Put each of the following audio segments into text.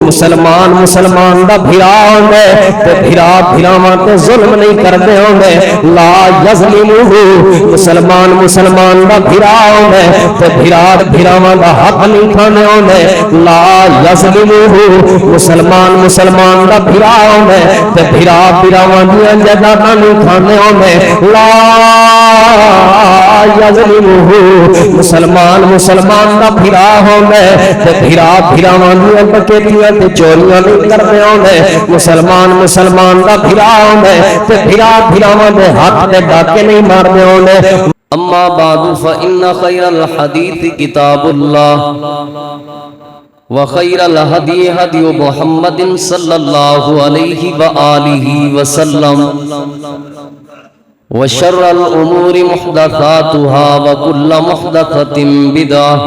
مسلمان مسلمان دا بھرا ہوندے تے بھرا بھراواں تے ظلم نہیں کردے ہوندے لا یظلمہ مسلمان مسلمان دا بھرا ہوندے تے بھرا بھراواں دا حق نہیں کھاندے ہوندے لا یظلمہ مسلمان مسلمان دا بھرا ہوندے تے بھرا بھراواں دیاں جائیداداں نہیں کھاندے ہوندے لا یظلمہ مسلمان مسلمان دا بھرا ہوندے تے بھرا بھراواں دیاں ڈکیتیاں تے چوریاں نہیں کردے ہوندے مسلمان مسلمان دا بھرا ہوندے تے بھرا بھراواں دے حق تے ڈاکے نہیں ماردے ہوندے اما بعد فإن خير الحديث كتاب الله وخير الهدي هدي محمد صلى الله عليه وآله وسلم وشر الأمور محدثاتها وكل محدثة بدعة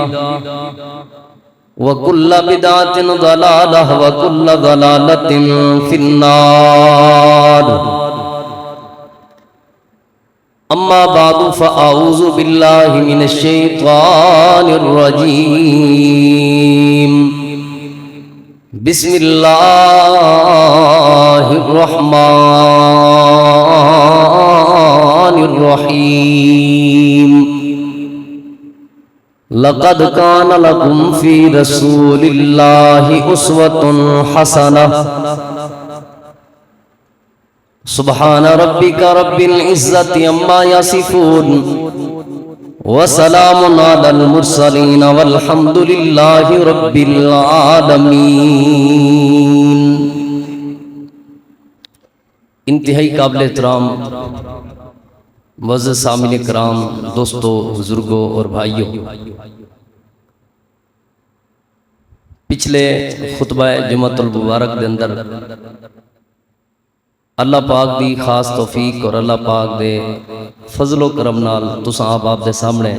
وكل بدعة ضلالة وكل ضلالة في النار اما بعد فاعوذ باللہ من الشیطان الرجیم بسم اللہ الرحمن الرحیم لقد کان لکم فی رسول اللہ اسوۃ حسنہ سبحان ربک رب العزت عما یصفون وسلام علی المرسلین والحمد للہ رب العالمین۔ انتہائی قابل احترام معزز سامعین کرام، دوستو، بزرگوں اور بھائیوں، پچھلے خطبہ جمعۃ المبارک دے اندر اللہ پاک دی خاص توفیق اور اللہ پاک دے فضل و کرم نال تساں آپ دے سامنے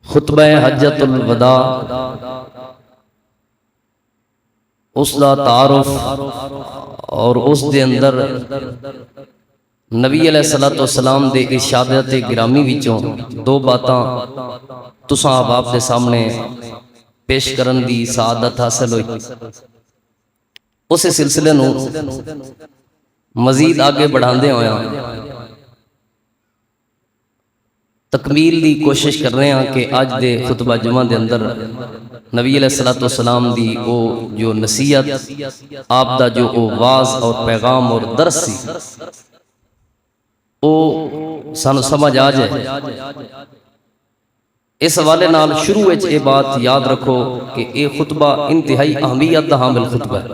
خطبہ حجۃ الوداع اس دا تعارف اور اس دے اندر نبی علیہ الصلوۃ والسلام دے ارشادات گرامی وچوں دو باتاں تساں آپ دے سامنے پیش کرن دی سعادت حاصل ہوئی۔ اس سلسلے نو مزید آگے بڑھاندے ہویا تکمیل دی کوشش کر رہے ہیں کہ آج دے خطبہ جمعہ دے اندر نبی علیہ الصلوۃ والسلام دی او جو نصیحت، آپ دا جو او واز اور پیغام اور درس سی، او سانو سمجھ آ جائے۔ اس حوالے نال شروع وچ اے بات یاد رکھو کہ اے خطبہ انتہائی اہمیت دا حامل خطبہ ہے۔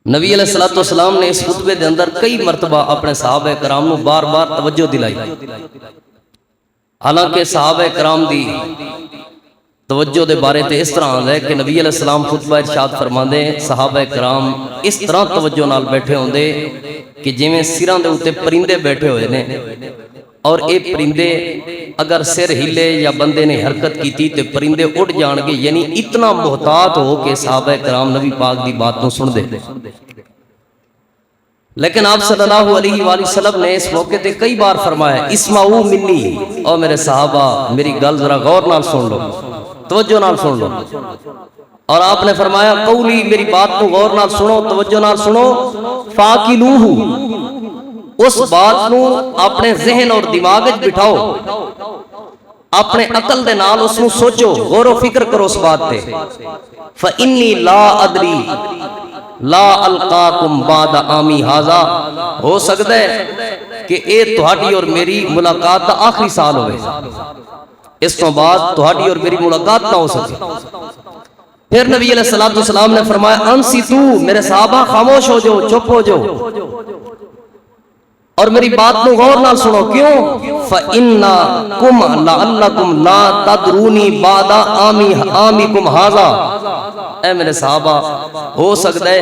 نبی علیہ الصلوۃ والسلام نے اس خطبے دے اندر کئی مرتبہ اپنے صحابہ کرام نو بار بار توجہ دلائی، حالانکہ صحابہ کرام دی توجہ دے بارے تے اس طرح ہے کہ نبی علیہ السلام خطبہ ارشاد فرماندے صحابہ کرام اس طرح توجہ نال بیٹھے ہوندے کہ جویں سراں دے اوتے پرندے بیٹھے ہوئے نے، اور اے پرندے اگر سر ہلے یا بندے نے حرکت کی تھی تے پرندے اڑ جان گے، یعنی اتنا محتاط ہو کہ صحابہ کرام نبی پاک دی بات نو سن دے۔ لیکن آپ صلی اللہ علیہ وآلہ وسلم نے اس موقع تے کئی بار فرمایا اسمعوا منی، او میرے صحابہ میری گل ذرا غور نال سن لو، توجہ نال سن لو۔ اور آپ نے فرمایا قولی، میری بات کو غور نال سنو، توجہ نال سنو، فاقلوہ، اس بات نو اپنے ذہن اور دماغ وچ بٹھاؤ، اپنے عقل دے نال اس نو سوچو، غور و فکر کرو اس بات تے۔ فإنی لا ادری لا القاکم بعد عامی ھذا، ہو سکتا ہے کہ اے تہاڈی اور میری ملاقات دا آخری سال ہوئے، اس تو بعد تہاڈی اور میری ملاقات نہ ہو سکے۔ پھر نبی علیہ الصلوۃ والسلام نے فرمایا انصتو، میرے صحابہ خاموش ہو جاؤ، چپ ہو جاؤ، اور میری بات کو غور نال سنو۔ کیوں؟ فَإِنَّكُمْ لَعَلَّكُمْ لَا تَدْرُونِي بَعْدَ عَامِكُمْ هَذَا، اے میرے صحابہ ہو سکتا ہے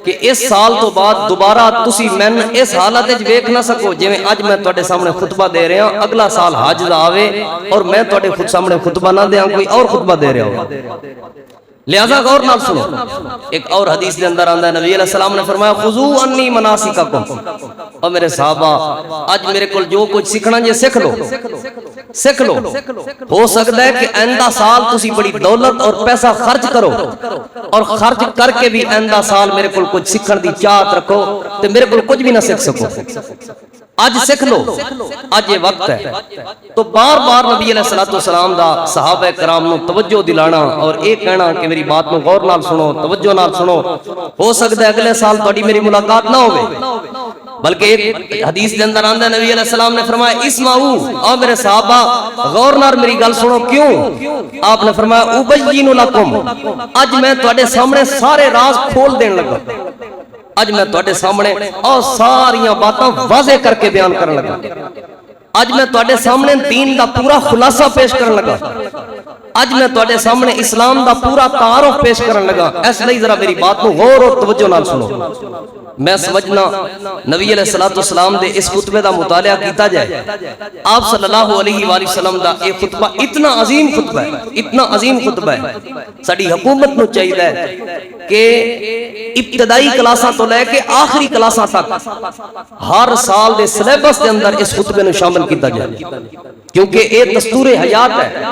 کہ اس سال تو بعد دوبارہ تسی میں اس حالت وچ ویکھ نہ سکو جویں اج میں تواڈے سامنے خطبہ دے رہا ہوں، اگلا سال حج دا آوے اور میں تواڈے خود سامنے خطبہ نہ دیاں، کوئی اور خطبہ دے رہا ہوں۔ لہذا غور نال سنو۔ ایک اور حدیث دے اندر آندا ہے نبی علیہ السلام نے فرمایا خذوا عنی مناسککم، اور میرے صحابہ اج میرے کول جو کچھ سیکھنا جے سیکھ لو، سیکھ لو. ہو سکتا ہے کہ آئندہ سال تسی بڑی دولت اور پیسہ خرچ کرو اور خرچ کر کے بھی آئندہ سال میرے کو کچھ سیکھن دی چاہت رکھو تو میرے کو کچھ بھی نہ سیکھ سکو. آج سیکھ لو, آج یہ وقت ہے. تو بار بار نبی علیہ الصلوۃ والسلام دا صحابہ کرام نو توجہ دلانا اور ایک کہنا کہ میری بات نو غور نال سنو, توجہ نال سنو. ہو سکتا ہے اگلے سال تہاڈی میری ملاقات نہ ہوے, بلکہ ایک حدیث دے اندر آندا ہے نبی علیہ السلام نے فرمایا اسمعوا, او میرے صحابہ غور نال میری گل سنو. کیوں؟ آپ نے فرمایا ابین لکم, اج میں تواڈے سامنے سارے راز کھول دین لگا. اج میں تواڈے سامنے اور ساریاں باتاں واضح کر کے بیان کرن لگا. اج میں تواڈے سامنے دین دا پورا خلاصہ پیش کرن لگا. اج میں تواڈے سامنے اسلام دا پورا تعارف پیش کرن لگا. اس لیے ذرا میری بات کو غور اور توجہ نال سنو. میں سمجھنا نبی علیہ الصلوۃ والسلام دے اس خطبے دا مطالعہ کیتا جائے. آپ صلی اللہ علیہ وآلہ وسلم دا یہ خطبہ اتنا عظیم خطبہ ہے, اتنا عظیم خطبہ ہے. ساری حکومت نو چاہیے کہ ابتدائی کلاساں تو لے کے آخری کلاساں تک ہر سال دے سلیبس دے اندر اس خطبے نو شامل کیتا جائے, کیونکہ یہ دستور حیات ہے.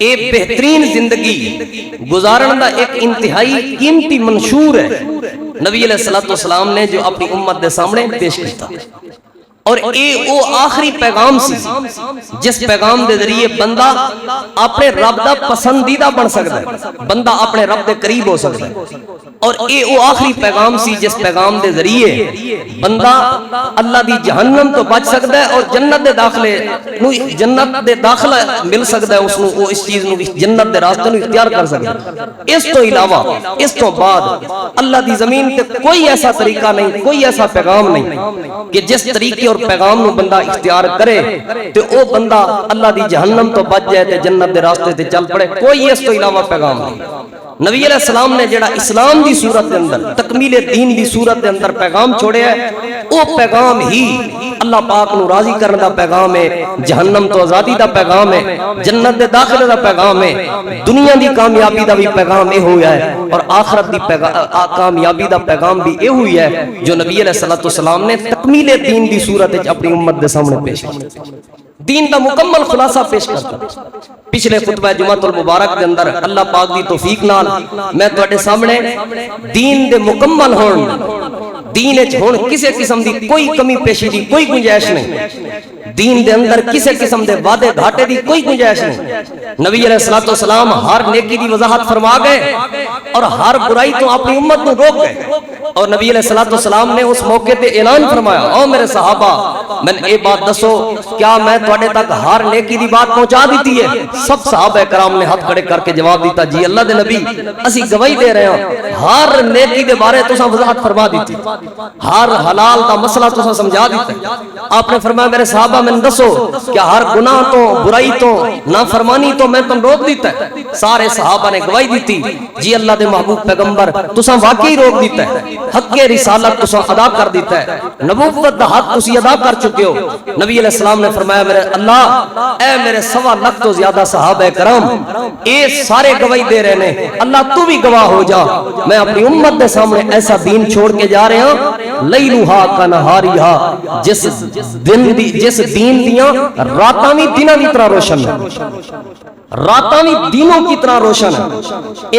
ایک بہترین زندگی گزارن دا ایک انتہائی قیمتی منشور ہے نبی علیہ الصلوۃ والسلام نے جو اپنی امت دے سامنے پیش کیتا. اور اے او آخری پیغام سی جس پیغام دے ذریعے بندہ اپنے رب دا پسندیدہ بن سکتا ہے, بندہ اپنے رب دے قریب ہو سکتا ہے. اور اے او آخری پیغام سی جس پیغام دے ذریعے بندہ اللہ دی جہنم تو بچ سکتا ہے اور جنت دے داخلے نو, جنت دے داخلہ مل سکتا ہے اس نو, وہ اس چیز نو جنت دے راستے نو اختیار کر سکتا ہے. اس تو علاوہ اس تو بعد اللہ دی زمین تے کوئی ایسا طریقہ نہیں, کوئی ایسا پیغام نہیں کہ جس طریقے اور پیغام نو بندہ اختیار کرے تو او بندہ اللہ دی جہنم تو بچ جائے تے جنت دے راستے تے چل پڑے. کوئی اس تو علاوہ پیغام نہیں. نبی علیہ السلام نے جڑا اسلام دی صورت دے اندر, تکمیل دین دی صورت دے اندر پیغام چھوڑے ہے, او پیغام ہی اللہ پاک نو راضی کرنے دا پیغام ہے, جہنم تو آزادی دا پیغام ہے, جنت دے داخلے دا پیغام ہے, دنیا دی کامیابی دا بھی پیغام اے ہویا ہے اور آخرت دی کامیابی دا پیغام بھی اے ہوئی ہے جو نبی علیہ الصلوۃ والسلام نے تکمیل دین دی صورت وچ اپنی امت دے سامنے پیش کیا. دین دا مکمل خلاصہ پیش کرتا. پچھلے خطبہ جمعۃ المبارک دے اندر اللہ پاک دی توفیق نال میں تواڈے سامنے دین دے مکمل ہون, دین وچ ہن کسی قسم دی کوئی کمی پیشی دی کوئی گنجائش نہیں, دین دے اندر کسی قسم دے وعدے گھاٹے دی کوئی گنجائش نہیں. نبی علیہ الصلوۃ والسلام ہر نیکی دی وضاحت فرما گئے اور ہر برائی تو اپنی امت کو روک گئے. اور نبی علیہ الصلوۃ والسلام نے اس موقع تے اعلان فرمایا, او میرے صحابہ میں اے بات دسو کیا میں تواڈے تک ہر نیکی دی بات پہنچا دیتی ہے؟ سب صحابہ کرام نے ہاتھ کھڑے کر کے جواب دیتا, جی اللہ دے نبی اسی گواہی دے رہے ہیں, ہر نیکی دے بارے تساں وضاحت فرما دیتی, ہر حلال دا مسئلہ تساں سمجھا دیتا. آپ نے فرمایا میرے صحابہ میں دسو کیا ہر گناہ تو, برائی تو, نافرمانی تو میں تم روک دیتا ہے؟ سارے صحابہ نے گواہی دیتی, جی اللہ دے محبوب پیغمبر تساں واقعی روک دیتا ہے, حق رسالت تساں ادا کر دیتا ہے, نبوت دا حق تسی ادا کر چکے ہو. نبی علیہ السلام نے فرمایا میرے اللہ اے میرے 1.25 لاکھ تو زیادہ صحابہ کرام اے سارے گواہی دے رہے نے, اللہ تو بھی گواہ ہو جا, میں اپنی امت دے سامنے ایسا دین چھوڑ کے جا رہے ہوں لیلھا کنہاریھا, جس دین دیاں راتاں بھی دناں دی طرح روشن ہے, راتاں بھی دینوں کی طرح روشن ہے.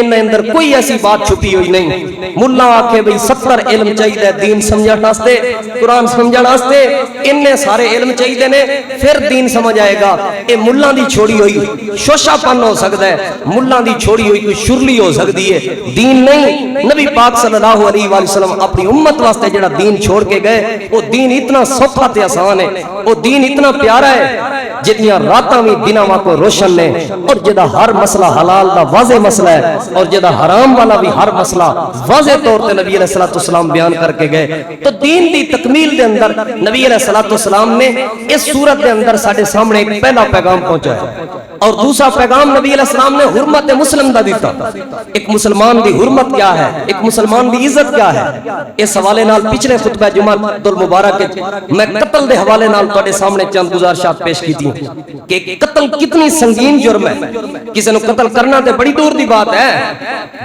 ان اندر کوئی ایسی بات چھپی ہوئی نہیں. ملا آکھے بھئی 70 علم چاہیے دین سمجھن واسطے, قرآن سمجھن واسطے, اننے سارے علم چاہیے نے پھر دین سمجھ آئے گا. اے ملا دی چھوڑی ہوئی شوشا پن ہو سکتا ہے, ملا دی چھوڑی ہوئی کوئی شرلی ہو سکتی ہے, دین نہیں. نبی پاک صلی اللہ علیہ وآلہ وسلم اپنی امت واسطے جڑا دین چھوڑ کے گئے وہ دین اتنا سوکھا تے آسان ہے, وہ دین اتنا پیارا ہے جتنیاں راتاں بھی دناں کو روشن نے, اور جدا ہر مسئلہ حلال دا واضح مسئلہ ہے اور جدا حرام والا بھی ہر مسئلہ واضح طور تے نبی علیہ الصلوۃ والسلام بیان کر کے گئے. تو دین دی تکمیل دے اندر نبی علیہ الصلوۃ والسلام نے اس صورت دے اندر ساڈے سامنے ایک پہلا پیغام پہنچایا. اور دوسرا پیغام نبی علیہ السلام نے حرمت مسلم دا دیتا. ایک مسلمان دی حرمت کیا ہے, ایک مسلمان دی عزت کیا ہے. اس حوالے نال پچھلے خطبہ جمعہ المبارک میں قتل دے حوالے نال تواڈے سامنے چند گزارشات پیش کیتی کہ قتل کتنی سنگین جرم ہے. کسی نو قتل کرنا تے بڑی دور دی بات ہے,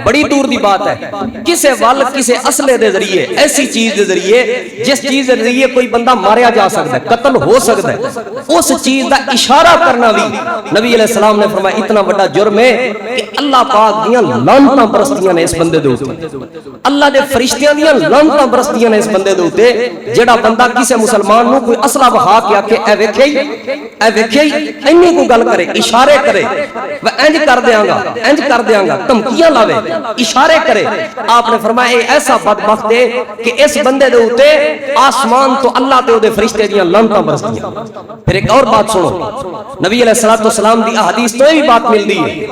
بڑی دور دی بات ہے. کسے وال کسے اسلحے دے ذریعے, ایسی چیز دے ذریعے جس چیز دے ذریعے کوئی بندہ ماریا جا سکتا ہے, قتل ہو سکتا ہے, اس چیز دا اشارہ کرنا بھی نبی علیہ السلام نے فرمایا اتنا بڑا جرم ہے کہ اللہ پاک دیاں لعنتاں برستیاں نے اس بندے دے اوپر, اللہ دے فرشتیاں دیاں لعنتاں برستیاں نے اس بندے دے اوپر جڑا بندہ کسے مسلمان نو کوئی اسلحہ وہا کے آکھے اے ویکھے اینی کو گل کرے, اشارے کرے, وہ انج کر دیاں گا, انج کر دیاں گا, دھمکیاں لاوے, اشارے کرے. آپ نے فرمایا اے ایسا بدبخت ہے کہ اس بندے دے اوپر آسمان تو اللہ تے او دے فرشتے دیاں لعنتاں برستیاں. پھر ایک اور بات سنو, نبی علیہ الصلوۃ والسلام دی احادیث تو یہ بھی بات ملتی ہے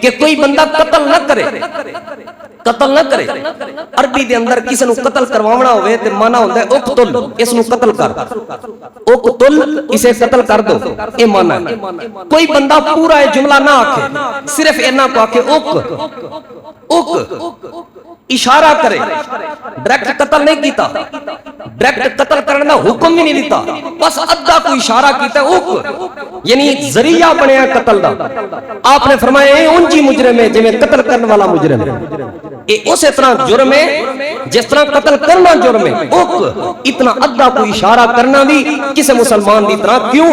کہ کوئی بندہ قتل نہ کرے, قتل نہ کرے. عربی دے اندر کسی نو قتل کرواونا ہوئے تے مانا ہوندا ہے اقتل, اس نو قتل کر, اقتل اسے قتل کر دو, اے مانا ہے. کوئی بندہ پورا یہ جملہ نہ آکھے, صرف اینا کو آکھے اشارہ کرے, ڈائریکٹ قتل نہیں کیتا, ڈائریکٹ قتل کرنا حکم بھی نہیں دیتا, بس ادھا کو اشارہ کیتا یعنی ذریعہ بنیا قتل دا. آپ نے فرمایا اے اونجی مجرم ہے جویں قتل کرنے والا مجرم ہے, اے اس طرح جرم ہے جس طرح قتل کرنا جرم ہے. اتنا ادھا کو اشارہ کرنا بھی کسی مسلمان دی طرح کیوں,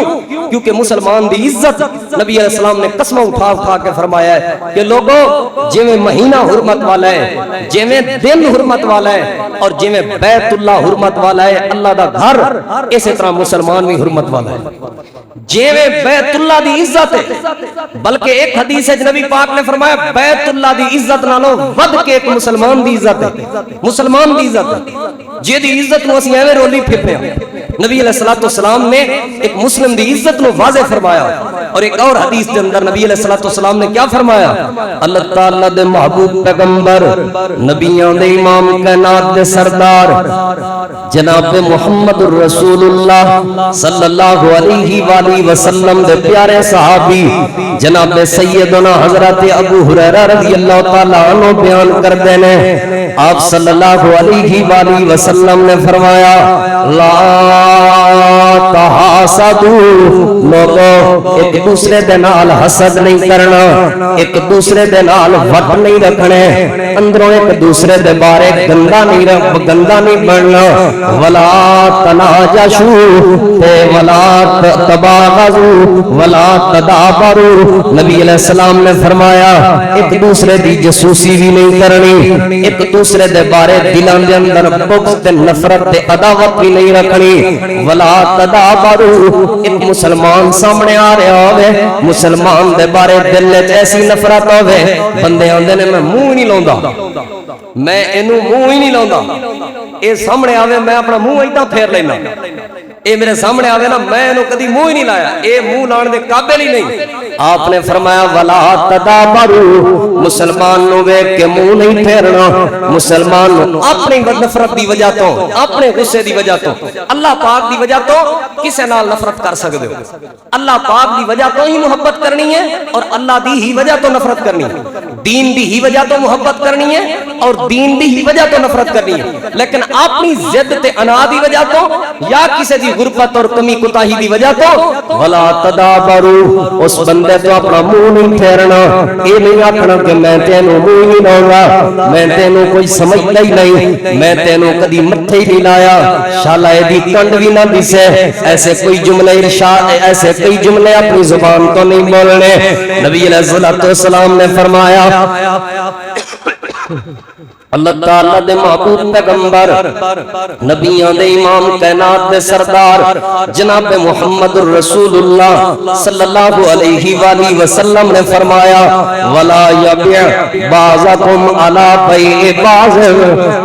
کیونکہ مسلمان دی عزت نبی علیہ السلام نے قسمہ اٹھا کے فرمایا ہے کہ لوگوں جویں مہینہ حرمت والا ہے, جویں دن حرمت والا ہے, اور جویں بیت اللہ حرمت والا ہے, اللہ دا گھر, اسی طرح مسلمان بھی حرمت والا ہے. جویں بیت اللہ دی عزت ہے, بلکہ ایک حدیث ہے نبی پاک نے فرمایا بیت اللہ دی عزت نالوں ود کے ایک مسلمان دی عزت ہے, مسلمان دی عزت ہے, جے دی عزت نو اسی ایویں رولی پھرنے ہیں. نبی علیہ الصلوۃ والسلام نے ایک مسلم دی عزت نو واضح فرمایا. اور ایک اور حدیث کے اندر نبی علیہ الصلوۃ والسلام نے کیا فرمایا, اللہ تعالی دے محبوب پیغمبر, نبیوں دے امام کائنات دے سردار جناب محمد الرسول اللہ صلی اللہ علیہ وآلہ وسلم دے پیارے صحابی جناب سیدنا حضرت ابو ہریرہ رضی اللہ تعالی عنہ بیان کردے نے, آپ صلی اللہ علیہ وآلہ وسلم نے فرمایا لا تحاسدوا, لوگو ایک دوسرے دے نال حسد نہیں کرنا, ایک دوسرے دے نال وٹ نہیں رکھنے, اندروں ایک دوسرے دے بارے گندا نہیں بننا, ولا تناجشوا تے ولا تباغضوا ولا تدابروا. نبی علیہ السلام نے فرمایا ایک دوسرے دی جاسوسی بھی نہیں کرنی, ایک دوسرے دے بارے دلاں دے اندر بغض تے نفرت تے عداوت بھی نہیں رکھنی, ولا تدابروا. ایک مسلمان سامنے آ رہا ہوئے, مسلمان دے بارے دل وچ ایسی نفرت ہوئے, بندے آندے نے میں منہ نہیں لوندا, میں اینو منہ ہی نہیں لوندا, اے سامنے آوے میں اپنا منہ ایداں پھیر لینا, اے میرے سامنے آوے نا میں اینو کدی منہ ہی نہیں لایا, اے منہ لان دے قابل ہی نہیں. آپ نے فرمایا ولا تدابروا, مسلمان نو ویکھ کے منہ نہیں پھیرنا, مسلمان نو اپنی نفرت دی وجہ تو, اپنے غصے دی وجہ تو, اللہ پاک دی وجہ تو کسے نال نفرت کر سکدے ہو, اللہ پاک دی وجہ تو ہی محبت کرنی ہے اور اللہ دی ہی وجہ تو نفرت کرنی ہے, دین دی ہی وجہ تو محبت کرنی ہے اور دین دی ہی وجہ تو نفرت کرنی ہے. لیکن اپنی ضد تے انا دی وجہ تو یا کسی دی غربت اور کمی کوتاہی دی وجہ تو ولا تدابروا, اس بندے تو اپنا منہ نہیں پھیرنا, یہ نہیں آکھنا کہ میں تینوں منہ ہی لاؤں گا, میں تینوں کوئی سمجھتا ہی نہیں, میں تینوں کدی متھے ہی نہیں لایا, شالا دی کنڈ بھی نہ دسے, ایسے کوئی جملے ارشاد, ایسے کئی جملے اپنی زبان تو نہیں بولنے. نبی علیہ الصلوۃ والسلام نے فرمایا اللہ تعالیٰ دے محبوب پیغمبر نبیوں دے امام کائنات دے سردار جناب محمد الرسول اللہ صلی اللہ علیہ وآلہ وسلم نے فرمایا ولا یبیع بعضکم علی بیع بعض.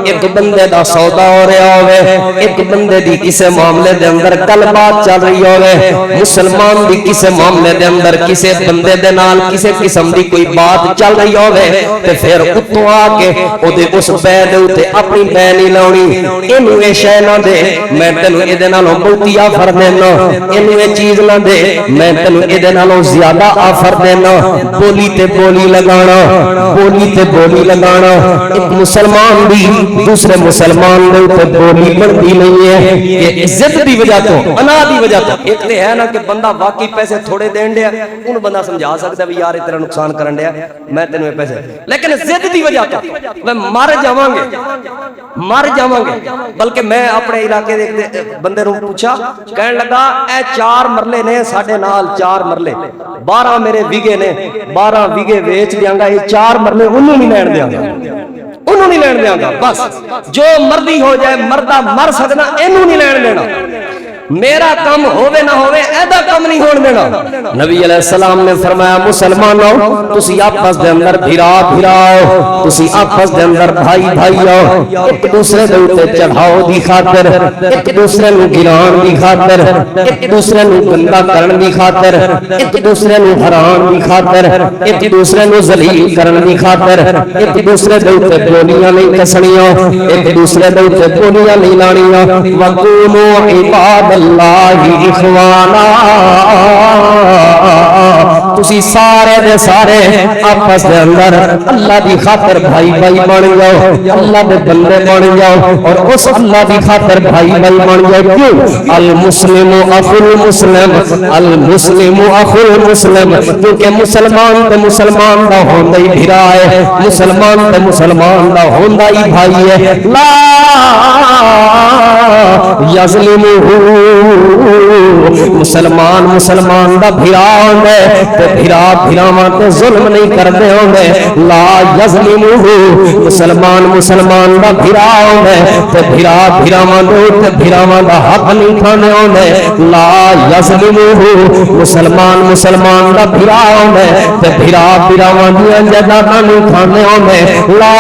ایک بندے دا سودا ہو رہا ہوئے, ایک بندے دی کسے معاملے دے اندر گل بات چل رہی ہوئے, مسلمان دی کسے معاملے دے اندر کسے بندے دے نال کسے قسم دی کوئی بات چل رہی ہوئے, تے پھر اتوں آ کے او دے اس بے دے اوتے اپنی بے نہیں لاؤنی اینو اے شے نہ دے میں تینوں اے دے نالوں بہتی آفر دینا اینو اے چیز نہ دے میں تینوں اے دے نالوں زیادہ آفر دینا بولی تے بولی لگانا بولی تے بولی لگانا ایک مسلمان بھی دوسرے مسلمان دے اوتے بولی بنتی نہیں ہے کہ عزت دی وجہ تو انا دی وجہ تو ایک تے ہے نا کہ بندہ واقعی پیسے تھوڑے دین دیا ان بندہ سمجھا سکتا ہے یار تیرا نقصان کرن دیا میں تینوں پیسے لیکن ضد دی وجہ تو میں مر جاواں گے بلکہ میں اپنے علاقے دے بندے نوں پوچھا کہن لگا اے 4 مرلے نے ساڈے نال 4 مرلے 12 میرے ویگے نے 12 ویگے ویچ دیاں گا یہ 4 مرلے انہوں نہیں لین دیاں گا بس جو مردی ہو جائے مردہ مر سکنا اینوں نہیں لین دینا میرا کام ہووے نہ ہووے ایدا کام نہیں ہون دینا نبی علیہ السلام نے فرمایا مسلمانوں تسی آپس دے اندر بھراؤ تسی آپس دے اندر بھائی آؤ ایک دوسرے دے اوتے چڑھاؤ دی خاطر ایک دوسرے نوں گران دی خاطر ایک دوسرے نوں گندا کرن دی خاطر ایک دوسرے نوں حرام دی خاطر ایک دوسرے نوں ذلیل کرن دی خاطر ایک دوسرے دے اوتے بولیاں نہیں کسنیاں ایک دوسرے دے اوتے بولیاں نہیں لانیاں وقولوا عباد اللہ اخوانا تسی سارے دے سارے آپس دے اندر اللہ دی خاطر بھائی بن جاؤ اللہ دے بندے بن جاؤ اور اس اللہ دی خاطر بھائی بن جاؤ کیوں المسلم اخو المسلم المسلم اخو المسلم کیونکہ مسلمان تے مسلمان دا ہوندا ہی بھرا ہے مسلمان تے مسلمان دا ہوندا ہی بھائی ہے لا یظلمہ مسلمان دا بھرا ہوندے تے بھراواں تے ظلم نہیں کردے ہوندے لا یظلمہ مسلمان دا بھرا ہوندے تے بھراواں دا حق نہیں کھانے ہوندے لا یظلمہ مسلمان دا بھرا ہوندے تے بھراواں دی جائیداداں نہیں کھانے ہوندے لا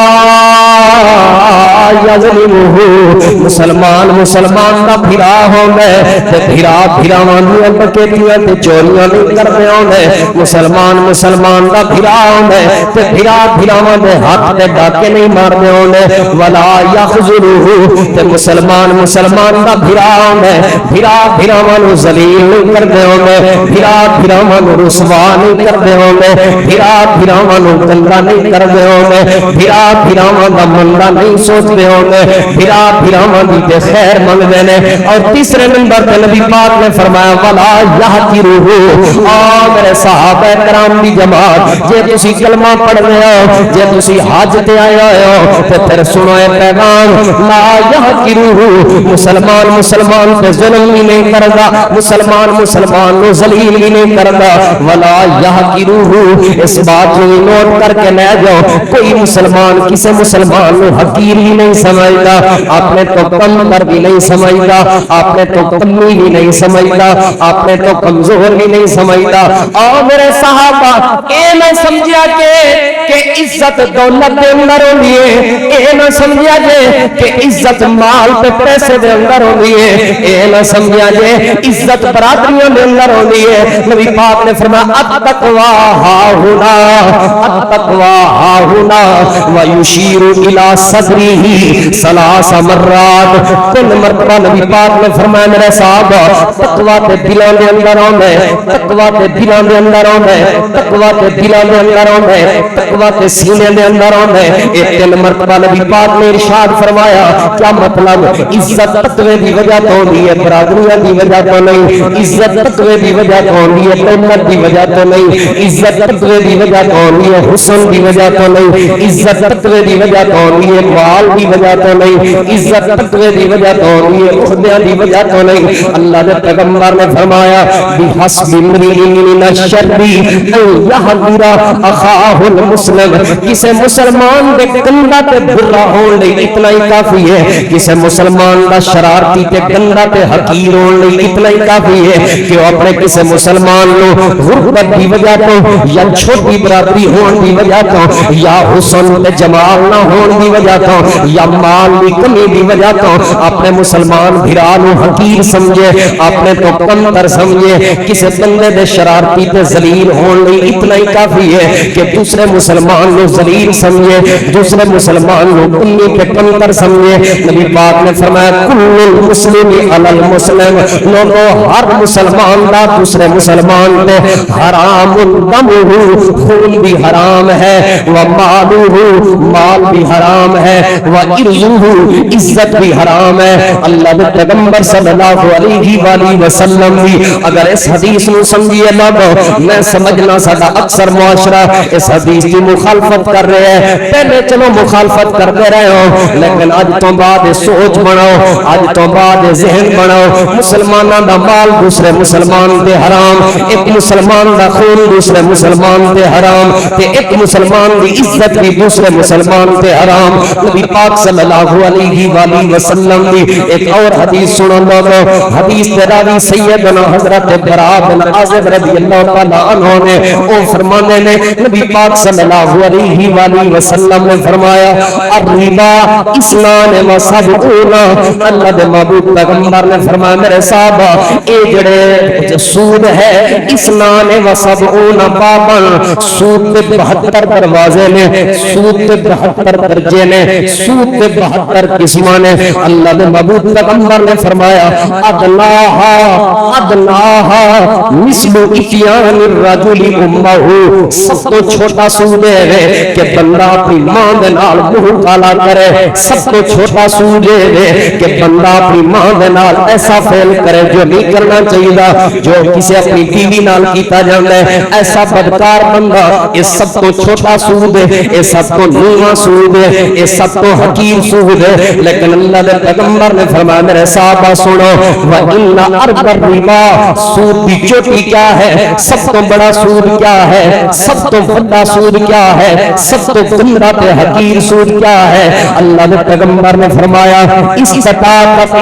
یظلمہ مسلمان دا بھرا ہوندے تے بھراواں دی ڈکیتیاں تے چوریاں نہیں کردے ہوندے مسلمان دا بھرا ہوندے تے بھراواں دے ہاتھ تے ڈاکے نہیں ماردے ہوندے ولا یخذلہ تے مسلمان دا بھرا ہوندے بھراواں نوں ذلیل نہیں کردے ہوندے بھراواں نوں رسوا نہیں کردے ہوندے بھراواں نوں گندا نہیں کردے ہوندے بھراواں دا مندا نہیں سوچدے ہوندے بھراواں دی تے خیر منگدے نے اور تیسرے نمبر تے نبی پاک نے فرمایا ولا یحقرہ میرے صحابہ کرام دی جماعت جے تسی کلمہ پڑھنے ہو جے تسی حج تے آئے ہو تے پھر سنو اے پیغام لا یحقرہ مسلمان تے ظلم بھی نہیں کردا مسلمان نو ذلیل بھی نہیں کردا ولا یحقرہ اس بات کو نوٹ کر کے لے جاؤ کوئی مسلمان کسی مسلمان نو حقیر ہی نہیں سمجھدا اپنے تو کم پر بھی نہیں سمجھدا اپنے تو کمی بھی نہیں سمجھدا اپنے تو کمزور بھی نہیں سمجھدا اور میرے صحابہ اے نہ سمجھیا کہ عزت دولت دے اندر ہوندی ہے اے نہ سمجھیا کہ عزت مال تے پیسے دے اندر ہوندی ہے اے نہ سمجھیا عزت برادریوں دے اندر ہوندی ہے نبی پاک نے فرمایا التقوی ہا ہنا ویشیر الی صدرہ 3 مرات 3 مرتبہ نبی پاک نے فرمایا میرے صحابہ تقوی تے دلاں دے اندر ہوندا ہے تقوی تے دلاں دے اندر ہوندا ہے تقوی تے دلاں دے اندر ہوندا ہے تقوی تے سینے دے اندر ہوندا ہے اے 3 مرتبہ نبی پاک نے ارشاد فرمایا کیا مطلب عزت تقوی دی وجہ تو ہوندی ہے برادریاں دی وجہ تو نہیں عزت تقوی دی وجہ تو ہوندی ہے دولت دی وجہ تو نہیں عزت تقوی دی وجہ تو ہوندی ہے حسن دی وجہ تو نہیں عزت تقوی دی وجہ تو ہوندی ہے مال دی وجہ تو نہیں عزت تقوی دی وجہ تو ہوندی ہے عہدیاں دی وجہ تو نہیں اللہ دے پیغمبر نے فرمایا بحسب امرئ من الشر ان یحقر اخاہ المسلم کسے مسلمان دے گندا تے برا ہون لئی اتنا ہی کافی ہے کسے مسلمان دا شرارتی تے گندا تے حقیر ہون لئی اتنا ہی کافی ہے کہ وہ اپنے کسے مسلمان نو غربت دی وجہ تو یا چھوٹی برادری ہون دی وجہ تو یا حسن تے جمال نہ ہون دی وجہ تو یا مال دی کمی دی وجہ تو اپنے مسلمان بھرا نو حقیر سمجھے، اپنے تو کمتر سمجھے، کسی بندے دے شرارتی تے ذلیل ہون لئی اتنا ہی کافی ہے کہ دوسرے مسلمان نو ذلیل سمجھے، دوسرے مسلمان نو کمی تے کمتر سمجھے۔ نبی پاک نے فرمایا کل المسلم علی المسلم، لوگوں ہر مسلمان دا دوسرے مسلمان تے حرام دمہ، خون بھی حرام ہے، ومالہ، مال بھی حرام ہے، وعرضہ، عزت بھی حرام ہے۔ اللہ کے پیغمبر صلی اللہ علیہ وآلہ وسلم بھی اگر اس حدیث نو سمجھیے لوگو، میں سمجھنا ساڈا اکثر معاشرہ اس حدیث کی مخالفت کر رہے ہیں۔ پہلے چلو مخالفت کرتے رہے ہو، لیکن اج تو بعد سوچ بناؤ، اج تو بعد ذہن بناؤ، مسلمانوں دا مال دوسرے مسلمان تے حرام، ایک مسلمان دا خون دوسرے مسلمان تے حرام، تے ایک مسلمان دی عزت بھی دوسرے مسلمان تے حرام۔ نبی پاک صلی اللہ علیہ وآلہ وسلم دی ایک اور حدیث سنو لوگو، حدیث تے راوی سیدنا حضرت براء بن عازب رضی اللہ تعالی عنہ نے او فرمانے نے نبی پاک صلی اللہ علیہ وآلہ وسلم نے فرمایا الربا اسنان و سبعون، اللہ دے محبوب پیغمبر نے فرمایا میرے صحابہ اے جڑے سود ہے اسنان و سبعون بابن، سود تے 72 دروازے نے، سود تے 72 درجے نے، سود تے 72 قسماں نے۔ اللہ دے محبوب پیغمبر نے فرمایا ادناہا مثل اتیان الرجل امہ، سب تو چھوٹا سود ہے کہ بندہ اپنی ماں دے نال منہ کالا کرے، سب تو چھوٹا سود ہے کہ بندہ اپنی ماں دے نال ایسا فعل کرے جو نہیں کرنا چاہیے، جو کسی اپنی بیوی نال کیتا جاندا ہے، ایسا بدکار بندہ، یہ سب تو چھوٹا سود ہے، یہ سب تو نیواں سود ہے، یہ سب تو حقیر سود ہے۔ لیکن اللہ دے پیغمبر نے فرمایا میرے صحابہ سنو وَإِنَّ أَرْبَ الرِّبَا، سود کی چوٹی کیا ہے، سب تو بڑا سود کیا ہے، سب تو بڑا سود کیا ہے، سب تو گندا تے حقیر سود کیا ہے؟ اللہ دے پیغمبر نے فرمایا استطاعت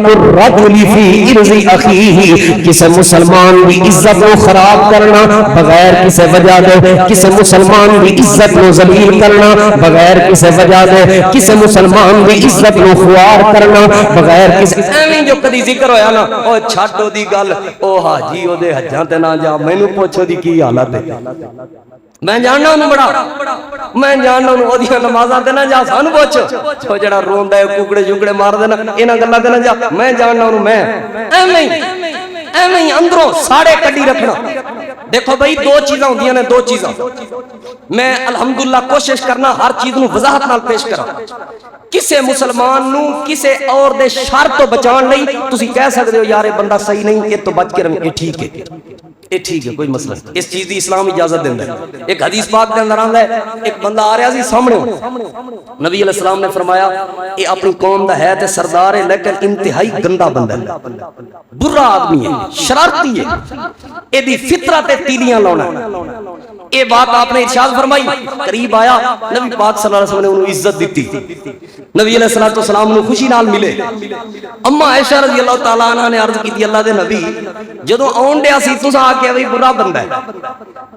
الرجل فی عرض اخیہ، کسی مسلمان کی عزت کو خراب کرنا بغیر کسی وجہ دے، کسی مسلمان کی عزت کو ذلیل کرنا بغیر کسی وجہ دے، کسی مسلمان کی عزت کو خوار کرنا بغیر کسی ایویں جو کدی ذکر ہویا نا او چھڈو دی گل، او حاجی او دے حجاں تے نہ جا، مینوں پوچھو دی کی حالت ہے، میں جاننا انہوں بڑا، میں جاننا انہوں اودیاں نمازاں تے نہ جا، سانو پوچھو او جڑا روندا ہے ککڑے جھکڑے مار دینا انہاں گلاں تے نہ جا، میں جاننا انہوں میں ایویں اندروں ساڑے کڈی رکھنا۔ دیکھو بھائی دو چیزاں ہوندیاں نے، دو چیزاں میں الحمدللہ کوشش کرنا ہر چیز نو وضاحت نال پیش کراں۔ کسے مسلمان نو کسے اور دے شر تو بچان نہیں تسی کہہ سکتے ہو یار یہ بندہ صحیح نہیں، یہ تو بچ کے رہے، یہ ٹھیک ہے، یہ ٹھیک ہے، کوئی مسئلہ نہیں، اس چیز دی اسلام اجازت دیندا ہے۔ ایک حدیث پاک دے اندر آندا ہے ایک بندہ آ رہا سی سامنے، نبی علیہ السلام نے فرمایا یہ اپنی قوم دا ہے تے سردار ہے لیکن انتہائی گندا بندہ ہے، برا آدمی ہے، شرارتی ہے، اے دی فطرت تے تیلیاں لاونا ہے۔ یہ بات آپ نے ارشاد فرمائی، قریب آیا نبی پاک صلی اللہ علیہ وسلم نے انہوں عزت دیتی، نبی علیہ السلام نے خوشی نال ملے۔ اما عائشہ رضی اللہ تعالیٰ عنہ نے عرض کی اللہ دے نبی جدو آن ڈیا سی تسا آ کے برا بندہ ہے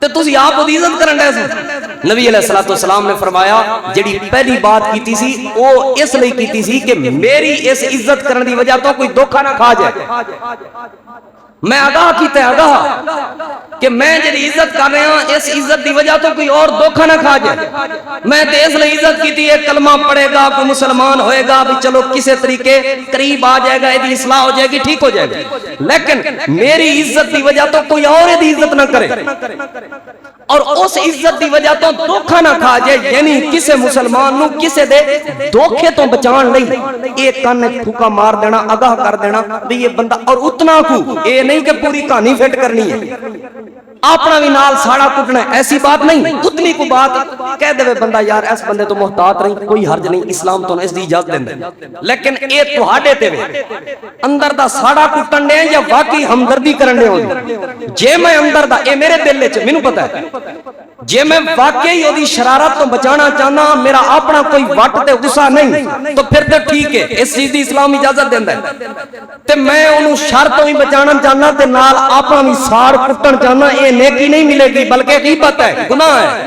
تے تسی آپ دی عزت کرن ڈیا سی؟ نبی علیہ السلام نے فرمایا جڑی پہلی بات کیتی سی وہ اس لئی کیتی سی کہ میری اس عزت کرن دی وجہ تو کوئی دھوکا نہ کھا جائے۔ میں آگاہ کیتا ہے آگاہ کہ میں جڑی عزت کر رہے ہیں اس عزت دی وجہ تو کوئی اور دھوکا نہ کھا جائے۔ میں تے اس لئے عزت کیتی ہے کلمہ پڑھے گا کوئی مسلمان ہوئے گا بھی چلو کسے طریقے قریب آ جائے گا، ایدی اصلاح ہو جائے گی، ٹھیک ہو جائے گا، لیکن میری عزت دی وجہ تو کوئی اور ایدی عزت نہ کرے اور اس عزت دی وجہ تو دھوکا نہ کھا جائے، یعنی کسے مسلمان نو کسے دے دھوکے تو بچان نہیں، ایک کان پھوکا مار دینا، آگاہ کر دینا بھی یہ بندہ، اور اتنا کو اے نہیں کہ پوری کہانی فٹ کرنی ہے، اپنا بھی نال ساڑا کٹنا ہے، ایسی بات نہیں، اتنی کو بات کہہ دے بندہ یار اس بندے تو محتاط نہیں، کوئی حرج نہیں، اسلام تو اس دی اجازت دیندا ہے، لیکن اے تہاڈے تے وے اندر دا ساڑا کٹن دے یا واقعی ہمدردی کرن دے ہوندی، جے میں اندر دا اے میرے دل وچ مینوں پتہ ہے جے میں واقعی اودی شرارت تو بچانا چاہنا، میرا اپنا کوئی وٹ تے غصہ نہیں تو پھر تے ٹھیک ہے، اس چیز دی اسلام اجازت دیندا ہے، تے میں اونوں شر تو ہی بچانا چاہنا تے نال اپنا بھی ساڑ کٹن چاہنا، اے نیکی نہیں ملے گی بلکہ غیبت ہے، گناہ ہے،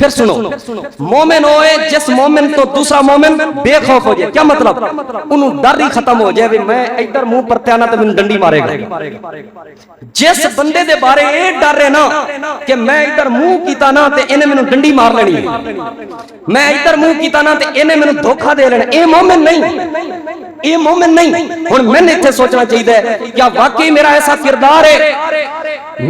پھر سنو مومن ہوئے جس مومن تو دوسرا مومن بے خوف ہو جائے. کیا مطلب؟ انہوں ڈر ہی ختم ہو جائے میں ادھر منہ پر تیانا تو میں ڈنڈی مارے گا. جس بندے دے بارے اے ڈر رہے نا کہ میں ادھر منہ کیتا نا تے انہیں میں ڈنڈی مار لینی ہے, میں ادھر منہ کیتا نا تے انہیں میں دھوکہ دے لینا, اے مومن نہیں, اے مومن نہیں. اور میں نے اتنے سوچنا چاہیے کیا واقعی میرا ایسا کردار ہے,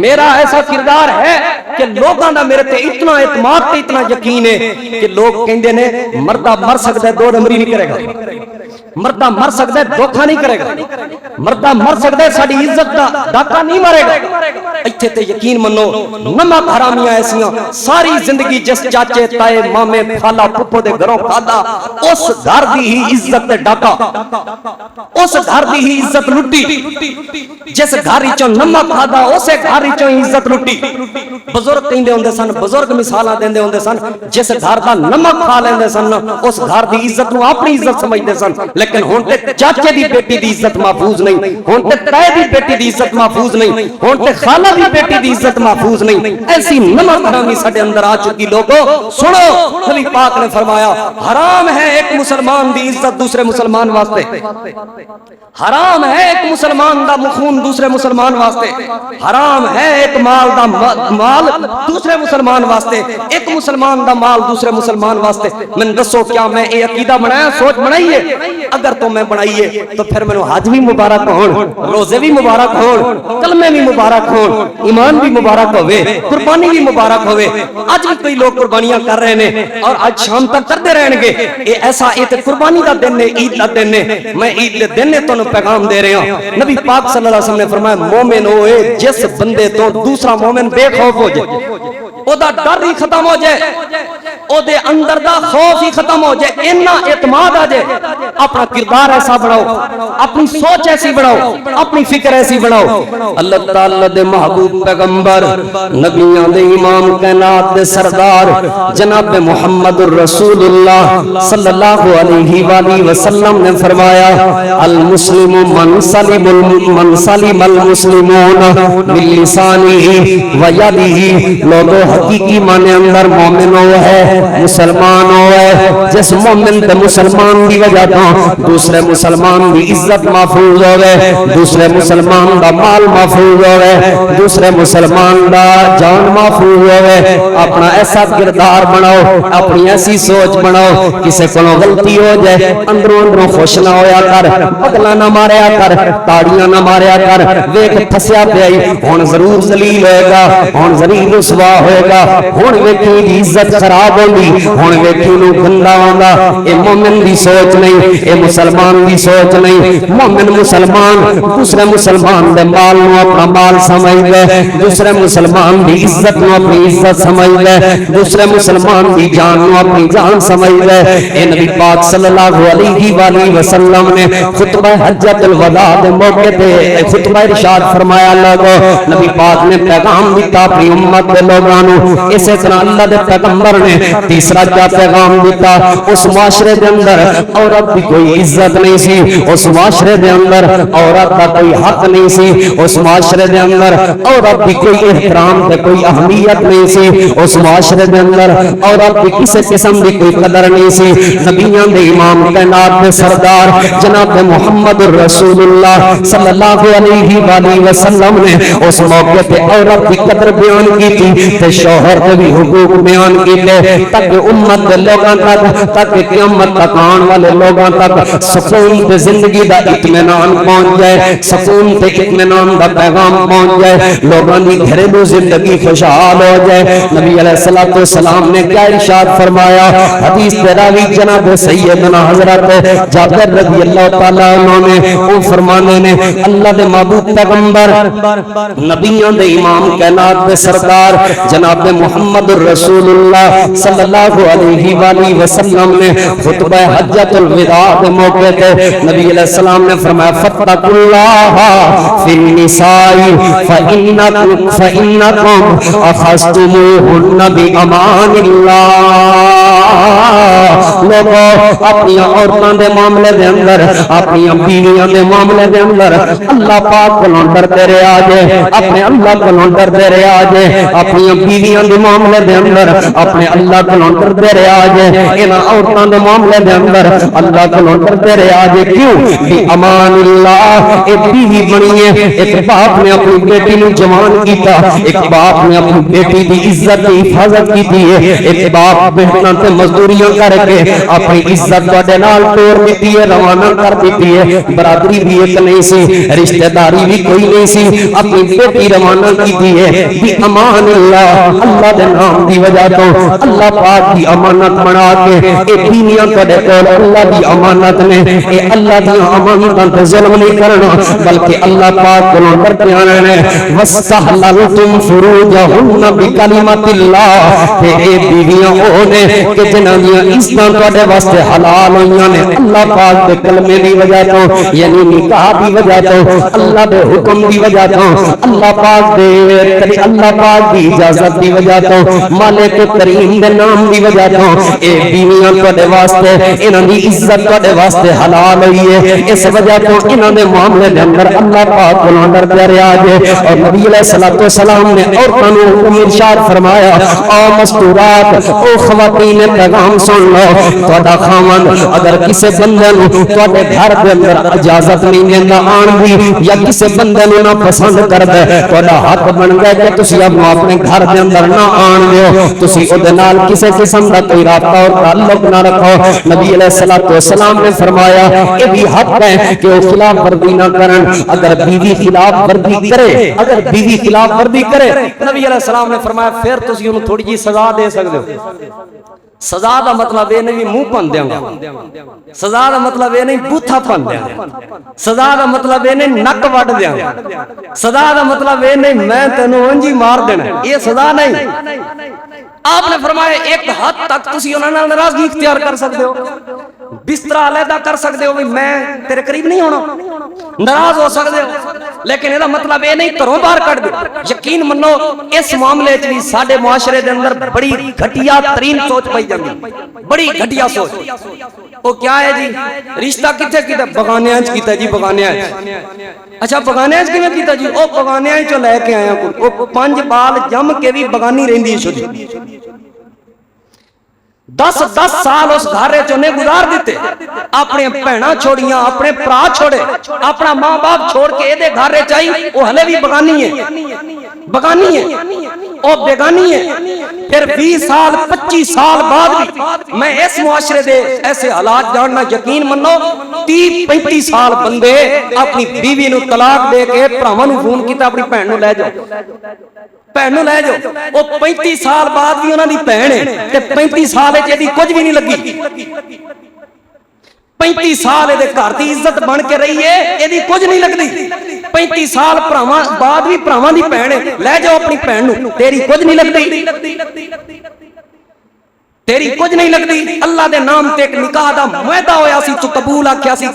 میرا ایسا کردار ہے کہ لوگاں دا میرے تے اتنا اعتماد تے اتنا یقین ہے کہ لوگ کہندے نے مردہ مر سکتا ہے دو نمبری نہیں کرے گا, مردہ مر سکتا ہے دھوکہ نہیں کرے گا, مردہ مر سکتا ہے ساری عزت دا ڈاکہ نہیں مارے گا. ایتھے تے یقین منو نمک حرامیاں ایسیاں ساری زندگی جس چاچے تائے مامے خالہ پھپھو دے گھروں کھادا اس گھر دی ہی عزت تے ڈاکہ, اس گھر دی ہی عزت لٹی, جس گھر وچوں نمک کھادا اسے گھر وچوں عزت لٹی. بزرگ کہندے ہوندے سن, بزرگ مثالاں دیندے ہوندے سن, جس گھر دا نمک کھا لیندے سن اس گھر دی عزت نو اپنی عزت سمجھدے سن. لیکن ہن تے چاچے دی بیٹی دی عزت محفوظ نہیں, ہن تے تائے دی بیٹی دی عزت محفوظ نہیں, ہن تے خالہ دی بیٹی دی عزت محفوظ نہیں. ایسی نمک حرامی ساڈے اندر آ چکی. لوگوں سنو, نبی پاک نے فرمایا حرام ہے ایک مسلمان دی عزت دوسرے مسلمان واسطے, حرام ہے ایک مسلمان دا خون دوسرے مسلمان واسطے, حرام ہے ایک مال دا مال دوسرے مسلمان واسطے, ایک مسلمان دا مال دوسرے مسلمان واسطے. میں دسو کیا میں یہ عقیدہ بنایا, سوچ بنائیے؟ اگر تو میں بنائیے تو پھر میں حج بھی مبارک ہون, روزے بھی مبارک ہون, کلمے بھی مبارک ہون, ایمان بھی مبارک ہوئے, قربانی بھی مبارک ہوئے. آج بھی کئی لوگ قربانیاں کر رہے ہیں اور آج شام تک کرتے رہیں گے. یہ ایسا ایک قربانی کا دن ہے, عید کا دن ہے. میں عید کے دن تو پیغام دے رہے ہوں. نبی پاک صلی اللہ علیہ وسلم نے فرمایا مومن ہوئے جس بندے تو دوسرا مومن بے خوف ہو جائے, او دا ڈر ہی ختم ہو جائے, او دے اندر دا خوف ہی ختم ہو جائے, اتنا اعتماد آ جائے. اپنا کردار ایسا بناؤ, اپنی سوچ ایسی بناؤ, اپنی فکر ایسی بناؤ. اللہ تعالی دے محبوب پیغمبر نبیاں دے امام کائنات دے سردار جناب محمد الرسول اللہ صلی اللہ علیہ وآلہ وسلم نے فرمایا المسلم من سلم المسلمون من لسانه و یده. لوگوں حقیقی معنی اندر مومن ہو ہے, مسلمان ہو ہے, جس مومن تے مسلمان دی وجہ تو دوسرے مسلمان دی عزت محفوظ ہو گئے, دوسرے مسلمان دا مال محفوظ ہو گئے, دوسرے مسلمان دا جان محفوظ ہو گئے. اپنا ایسا کردار بناؤ, اپنی ایسی سوچ بناؤ, کسے کو غلطی ہو جائے اندروں اندروں خوش نہ ہویا کر, بغلا نہ ماریا کر, تاڑیاں نہ ماریا کر. ویکھ پھسیا پیا ہن ضرور ذلیل ہوئے گا, ہن ضرور رسوا ہوئے گا, ہن ویکھی دی عزت خراب ہوگی, ہن ویکھی نو گندا ہوندا. اے مومن دی سوچ نہیں, اے مسلمان دی سوچ نہیں. مومن مسلمان دوسرے مسلمان دے مال نو اپنا مال سمجھ دے, دوسرے مسلمان دی عزت نو اپنی عزت سمجھ دے, دوسرے مسلمان دی جان نو اپنی جان سمجھ دے. اے نبی پاک صلی اللہ علیہ وآلہ وسلم نے خطبہ حجۃ الوداع دے موقع تے خطبہ ارشاد فرمایا. لوگوں نبی پاک نے پیغام دیتا اپنی امت دے لوگاں نو. اسی طرح اللہ دے پیغمبر نے تیسرا کیا پیغام دیتا, اس معاشرے دے اندر عورت کی کوئی عزت نہیں سی, اس معاشرے دے اندر عورت کا کوئی حق نہیں سی, اس معاشرے دے اندر عورت کی کوئی احترام تے کوئی اہمیت نہیں سی, اس معاشرے دے اندر عورت کی کسی قسم کی کوئی قدر نہیں سی. نبیوں دے امام کائنات دے سردار جناب محمد الرسول اللہ صلی اللہ علیہ وآلہ وسلم نے اس موقع پہ عورت کی قدر بیان کی تھی تے شوہر کے بھی حقوق بیان کیتے, تاکہ امت دے لوگاں تک, تاکہ قیامت تک آن والے لوگاں تک سکون تے زندگی دا اطمینان پہنچ جائے, سکون تے اطمینان دا پیغام پہنچ جائے, لوگاں دی گھریلو زندگی خوشحال ہو جائے. نبی علیہ الصلوۃ والسلام نے کیا ارشاد فرمایا؟ حدیث دے راوی جناب سیدنا حضرت جابر رضی اللہ تعالی عنہ نے وہ فرمانے نے اللہ دے محبوب پیغمبر نبیوں دے امام کائنات دے سردار جناب محمد الرسول اللہ صلی اللہ علیہ وآلہ وسلم نے خطبہ حجۃ الوداع دے موقع تے نبی علیہ السلام نے فرمایا فتقوا اللہ فی النساء فإنکم اخذتموہن بأمان اللہ. لوگوں اپنی عورتوں دے معاملے دے اندر اپنی بیویاں دے معاملے دے اندر اللہ پاک کو ڈرتے رہا جے اپنے اللہ کو ڈرتے رہا جے اپنی بیویاں دے معاملے دے اندر اپنے اللہ کو ڈرتے رہا جے انہاں عورتوں دے معاملے دے اندر اللہ کو ڈرتے رہا جے کیوں بھی امان اللہ ایک بیوی بنی ہے ایک باپ نے اپنی بیٹی نو جوان کیتا ایک باپ نے اپنی بیٹی دی عزت دی حفاظت کی ہے ایک باپ بہناں تے مزدوریاں کر کے اپنی عزت تواڈے نال توڑ دتی ہے روانہ کر دتی ہے برادری بھی ایک نہیں سی رشتہ داری بھی کوئی نہیں سی اپنی بیٹی روانہ کی ہے بھی امان اللہ اللہ دے نام دی وجہ تو اللہ پاک دی امانت بنا کے اے بیویاں تواڈے کول اللہ دی امانت نے اے اللہ دی امانتاں تے ظلم نہیں کرنا بلکہ اللہ پاک کو ڈرتے رہنا وَاسْتَحْلَلْتُمْ فُرُوجَهُنَّ بِكَلِمَةِ اللَّهِ کہ اے بیویاں او نے کہ جنہاں دیاں عزتاں تواڈے واسطے حلال ہوئیاں نے اللہ پاک دے کلمے دی وجہ تو یعنی نکاح دی وجہ تو اللہ دے حکم دی وجہ تو اللہ پاک دی اجازت دی وجہ تو مالک کریم دے نام دی وجہ تو اے بیویاں تواڈے واسطے انہاں دی عزت تواڈے واسطے حلال ہوئی ہے اس وجہ تو انہاں دے معاملے دے اندر اللہ پاک کو ڈرتے رہا جے اور نبی علیہ الصلوۃ والسلام نے عورتوں نو حکم ارشاد فرمایا او مستورات او خواتین پیغام سن لو تہاڈا خاوند اگر کسے بندے نو تواڈے گھر دے اندر اجازت نہیں دیندا آن دی یا کسے بندے نو نہ پسند کردا تہاڈا حق بن گیا کہ تسی اپنے گھر دے اندر نہ آن دیو تسی او دے نال کسے قسم دا کوئی رابطہ اور تعلق نہ رکھو نبی علیہ الصلوۃ والسلام نے فرمایا یہ بھی حق ہے کہ وہ خلاف ورزی نہ کرن اگر بیوی خلاف ورزی کرے اگر بیوی خلاف ورزی کرے نبی علیہ السلام نے فرمایا پھر تسی انہوں تھوڑی جی سزا دے سکتے ہو سزا دا مطلب یہ نہیں منہ پن دیاں گا سزا دا مطلب یہ نہیں بوتھا پن دیاں گا سزا دا مطلب یہ نہیں نک وڈ دیاں گا سزا دا مطلب یہ نہیں میں تینوں انجی مار دینا یہ سزا نہیں آپ نے فرمایا ایک حد تک تسی انہاں نال ناراضگی اختیار کر سکتے ہو بستر علیحدہ کر سکتے ہو میں تیرے قریب نہیں ہونا ناراض ہو سکتے ہو لیکن یہ مطلب یہ نہیں گھروں باہر کٹ دے یقین منو اس معاملے چ بھی ساڈے معاشرے دے اندر بڑی گھٹیا ترین سوچ پئی جاندی بڑی گھٹیا سوچ وہ کیا ہے جی رشتہ کتے کیتا بغانیاں وچ کیتا جی بغانیاں اچھا بغانیاں وچ کیویں کیتا جی او بغانیاں وچوں لے کے آیا کوئی او 5 بال جم کے بھی بغانی رہندی چھوٹی 10 سال اس گھر چنے گزار دیتے اپنے بہناں چھوڑیاں اپنے پرا چھوڑے اپنا ماں باپ چھوڑ کے یہ گھر چاہی وہ ہلے بھی بغانی ہے او بیگانی ہے پھر 20 سال 25 سال بعد بھی میں اس معاشرے دے ایسے حالات جاننا یقین منو 30-35 سال بندے اپنی بیوی نو طلاق دے کے بھراواں نو فون کیتا اپنی بہن نو لے جاؤ بہن نو لے جاؤ وہ 35 سال بعد بھی انہاں دی بہن ہے تے 35 سال وچ ایدی کچھ بھی نہیں لگی 35 سال دے گھر دی عزت بن کے رہی ہے ایدی کچھ نہیں لگدی 35 سال بھراواں بعد بھی بھراواں دی بہن ہے لے جاؤ اپنی بہن نو تیری کچھ نہیں لگدی تیری کچھ نہیں لگدی اللہ دے نام تے ایک نکاح دا معاہدہ ہویا سی تو قبول آکھیا سی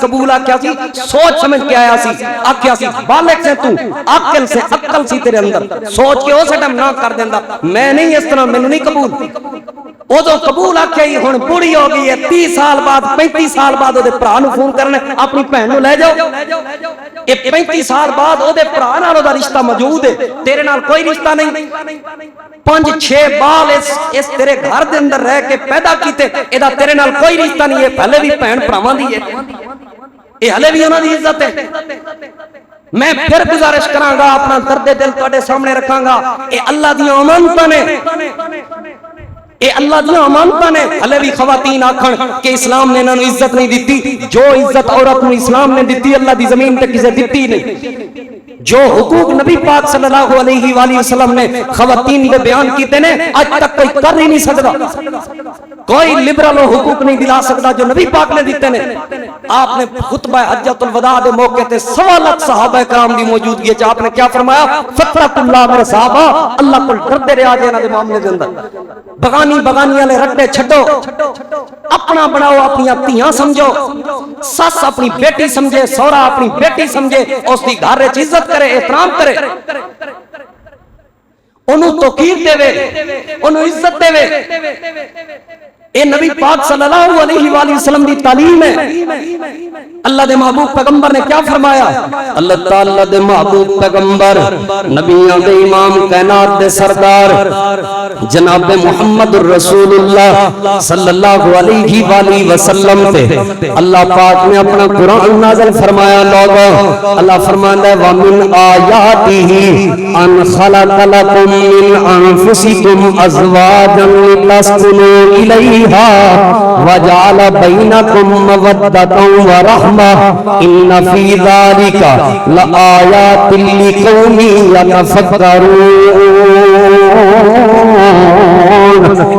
سوچ سمجھ کے آیا سی آکھیا سی بالغ سے تو عقل سے عقل سی تیرے اندر سوچ کے اس ٹائم نہ کر دیندا میں نہیں اس طرح مینوں نہیں قبول او تو قبول آکھیا ہی ہن بوڑھی ہو گئی ہے 30 سال بعد 35 سال بعد او دے بھرا نو فون کرنا اپنی بہن نو لے جاؤ اے 35 سال بعد او دے بھرا نال او دا رشتہ موجود ہے تیرے نال کوئی رشتہ نہیں 5-6 بال اس تیرے گھر دے اندر رہ کے پیدا کیتے ادا تیرے نال کوئی رشتہ نہیں ہے پہلے بھی بہن بھراواں دی ہے اے ہلے بھی انہاں دی عزت ہے میں پھر گزارش کراں گا اپنا درد دل تواڈے سامنے رکھاں گا اے اللہ دی امانتاں نے اے اللہ دی امانتاں نے ہلے بھی خواتین آکھن کہ اسلام نے انہاں نوں عزت نہیں دتی جو عزت عورت نوں اسلام نے دتی اللہ دی زمین تے کسے دتی نہیں جو حقوق نبی پاک صلی اللہ علیہ وآلہ وسلم نے خواتین دے بیان کیتے نے آج تک کوئی کر ہی نہیں سکتا کوئی لبرل حقوق نہیں دلا سکتا جو نبی پاک نے دیتے نے آپ نے خطبہ حجۃ الوداع دے موقع تے 1.25 لاکھ صحابہ کرام دی موجودگی ہے آپ نے کیا فرمایا فطرت اللہ میرے صحابہ اللہ کو ڈرتے رہا جے انہاں دے معاملے دے اندر بغانی والے رٹے چھڈو اپنا بناؤ اپنی دھیاں سمجھو سس اپنی بیٹی سمجھے سورا اپنی بیٹی سمجھے اس دی گھر وچ عزت کرے احترام کرے انہوں توقیر دے وے انہوں عزت دے وے اے نبی پاک صلی اللہ علیہ وآلہ وسلم دی تعلیم ہے۔ اللہ دے محبوب پیغمبر نے کیا فرمایا؟ اللہ تعالیٰ دے محبوب پیغمبر نبیوں دے امام کائنات دے سردار جناب محمد الرسول اللہ صلی اللہ علیہ وآلہ وسلم تے اللہ پاک نے اپنا قرآن نازل فرمایا۔ لوگوں اللہ فرماتا ہے وَمِنْ آيَاتِهِ أَنْ خَلَقَ لَكُم مِّنْ أَنفُسِكُمْ أَزْوَاجًا لِتَسْكُنُوا إِلَيْهَا وَجَعَلَ بَيْنَكُم مَّوَدَّةً وَرَحْمَةً إِنَّ فِي ذَلِكَ لَآيَاتٍ لِقَوْمٍ يَتَفَكَّرُونَ۔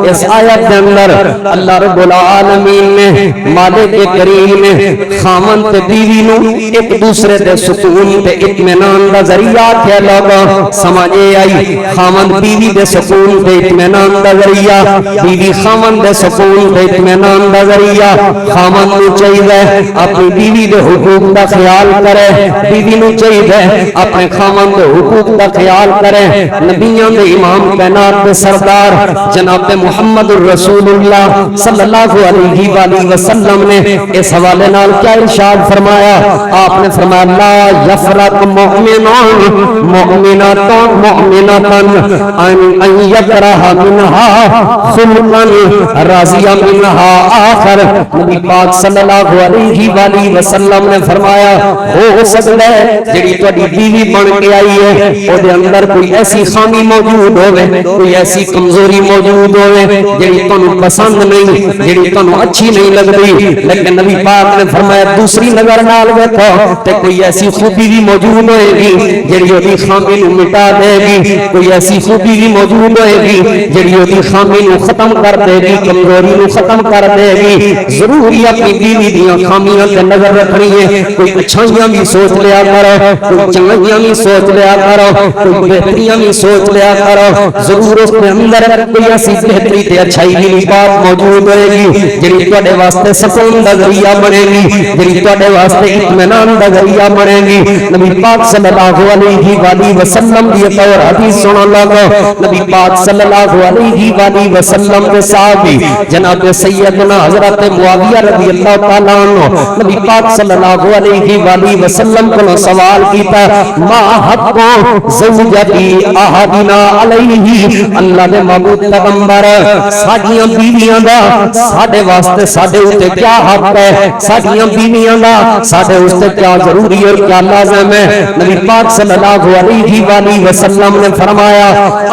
اس آیت کے اندر اللہ رب العالمین نے مالک کریم نے خامن تے بیوی نو ایک دوسرے دے سکون تے اطمینان دا ذریعہ کیا لوگا سمجھے آئی۔ خامن بیوی دے سکون تے اطمینان دا ذریعہ، بیوی خامن دے سکون تے اطمینان دا ذریعہ۔ خامن نو چاہیے اپنی بیوی دے حقوق دا خیال کرے، بیوی نو چاہیے اپنے خامن دے حقوق دا خیال کرے۔ نبیوں دے امام کائنات دے سردار جناب محمد الرسول اللہ صلی اللہ علیہ وآلہ وسلم نے اس حوالے نال کیا ارشاد فرمایا؟ آپ نے فرمایا لا یفرق مؤمنون مؤمناتاً ان یکرہ منہا خلقاً راضیہ منہا آخر۔ نبی پاک صلی اللہ علیہ وآلہ وسلم نے فرمایا ہو سکتا ہے جڑی تہاڈی بیوی بن کے آئی ہے او دے اندر کوئی ایسی خامی موجود ہوے، کوئی ایسی کمزوری موجود ہوے جڑی تانوں پسند نہیں، جڑی تانوں اچھی نہیں لگدی، لیکن نبی پاک نے فرمایا دوسری نظر نال ویکھو تے کوئی ایسی خوبی بھی موجود ہوئے گی جڑی اودی خامی نو مٹا دے گی، کوئی ایسی خوبی بھی موجود ہوئے گی جڑی اودی خامی نو ختم کر دے گی، کمزوری نو ختم کر دے گی۔ ضروری اپنی بیوی دیاں خامیاں تے نظر رکھنی ہے، کوئی اچھائیاں بھی سوچ لیا کرو، کوئی چنگیاں بھی سوچ لیا کرو، کوئی بہتریاں بھی سوچ لیا کرو۔ ضرور اس کے اندر کوئی ایسی بہتری تے اچھائی بھی بات موجود ہوئے گی جڑی تواڈے واسطے سکون دا ذریعہ بنے گی، جڑی تواڈے واسطے اطمینان دا ذریعہ بنے گی۔ نبی پاک صلی اللہ علیہ وآلہ وسلم دی ایک اور حدیث سنو لگو۔ نبی پاک صلی اللہ علیہ وآلہ وسلم کے صحابی جناب سیدنا حضرت معاویہ رضی اللہ تعالیٰ عنہ نبی پاک صلی اللہ علیہ وآلہ وسلم کو سوال کیتا ما حق زوجتی احدنا علیہ۔ اللہ نے محبوب پیغمبر ساڈیاں بیویاں دا ساڈے واسطے ساڈے اوتے کیا حق ہے، ساڈیاں بیویاں دا ساڈے اوتے کیا ضروری اور کیا لازم ہے۔ نبی پاک صلی اللہ علیہ وآلہ وسلم نے فرمایا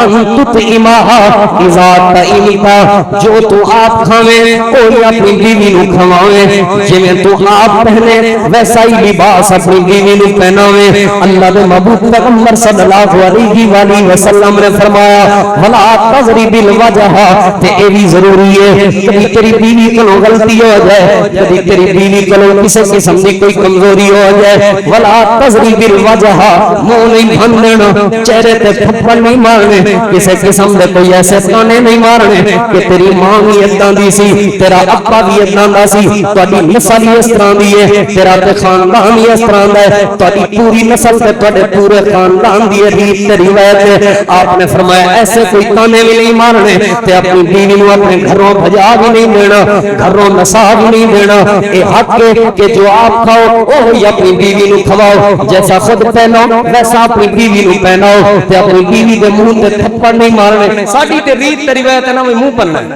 ان تطعمها اذا طعمت، جو تو آپ کھاویں کوئی اپنی بیوی نو کھواویں، جویں تو آپ پہنے ویسا ہی لباس اپنی بیوی نو پہناویں۔ اللہ دے محبوب پیغمبر صلی اللہ علیہ وآلہ وسلم نے فرمایا ولا تضرب الوجہ، تے اے بھی ضروری ہے کبھی تیری بیوی کو غلطی ہو جائے، کبھی تیری بیوی کو کسی قسم کی کوئی کمزوری ہو جائے، ولا تضرب الوجہ، منہ نہیں بھن دینا، چہرے تے تھپڑ نہیں مارنے، کسی قسم دے کوئی ایسے تانے نہیں مارنے کہ تیری ماں بھی اتنا دی سی، تیرا ابا بھی اتنا دا سی، تہاڈی نسل ہی اس طرح دی ہے، تیرا تے خاندان ہی اس طرح دا ہے، تہاڈی پوری نسل تے تہاڈے پورے خاندان دی ریت تے روایت ہے۔ آپ نے فرمایا ایسے کوئی تانے بھی نہیں مارنے تے اپنی بیوی نو اپنے گھروں بھجا بھی نہیں دینا، گھروں نسا بھی نہیں دینا۔ اے حق ہے کہ جو آپ کھاؤ وہی اپنی بیوی نو کھواؤ، جیسا خود پہنو ویسا اپنی بیوی نو پہناؤ تے اپنی بیوی دے منہ تے تھپڑ نہیں مارنے۔ ساڈی تے ریت تے روایت ہے نا منہ پننا ہے،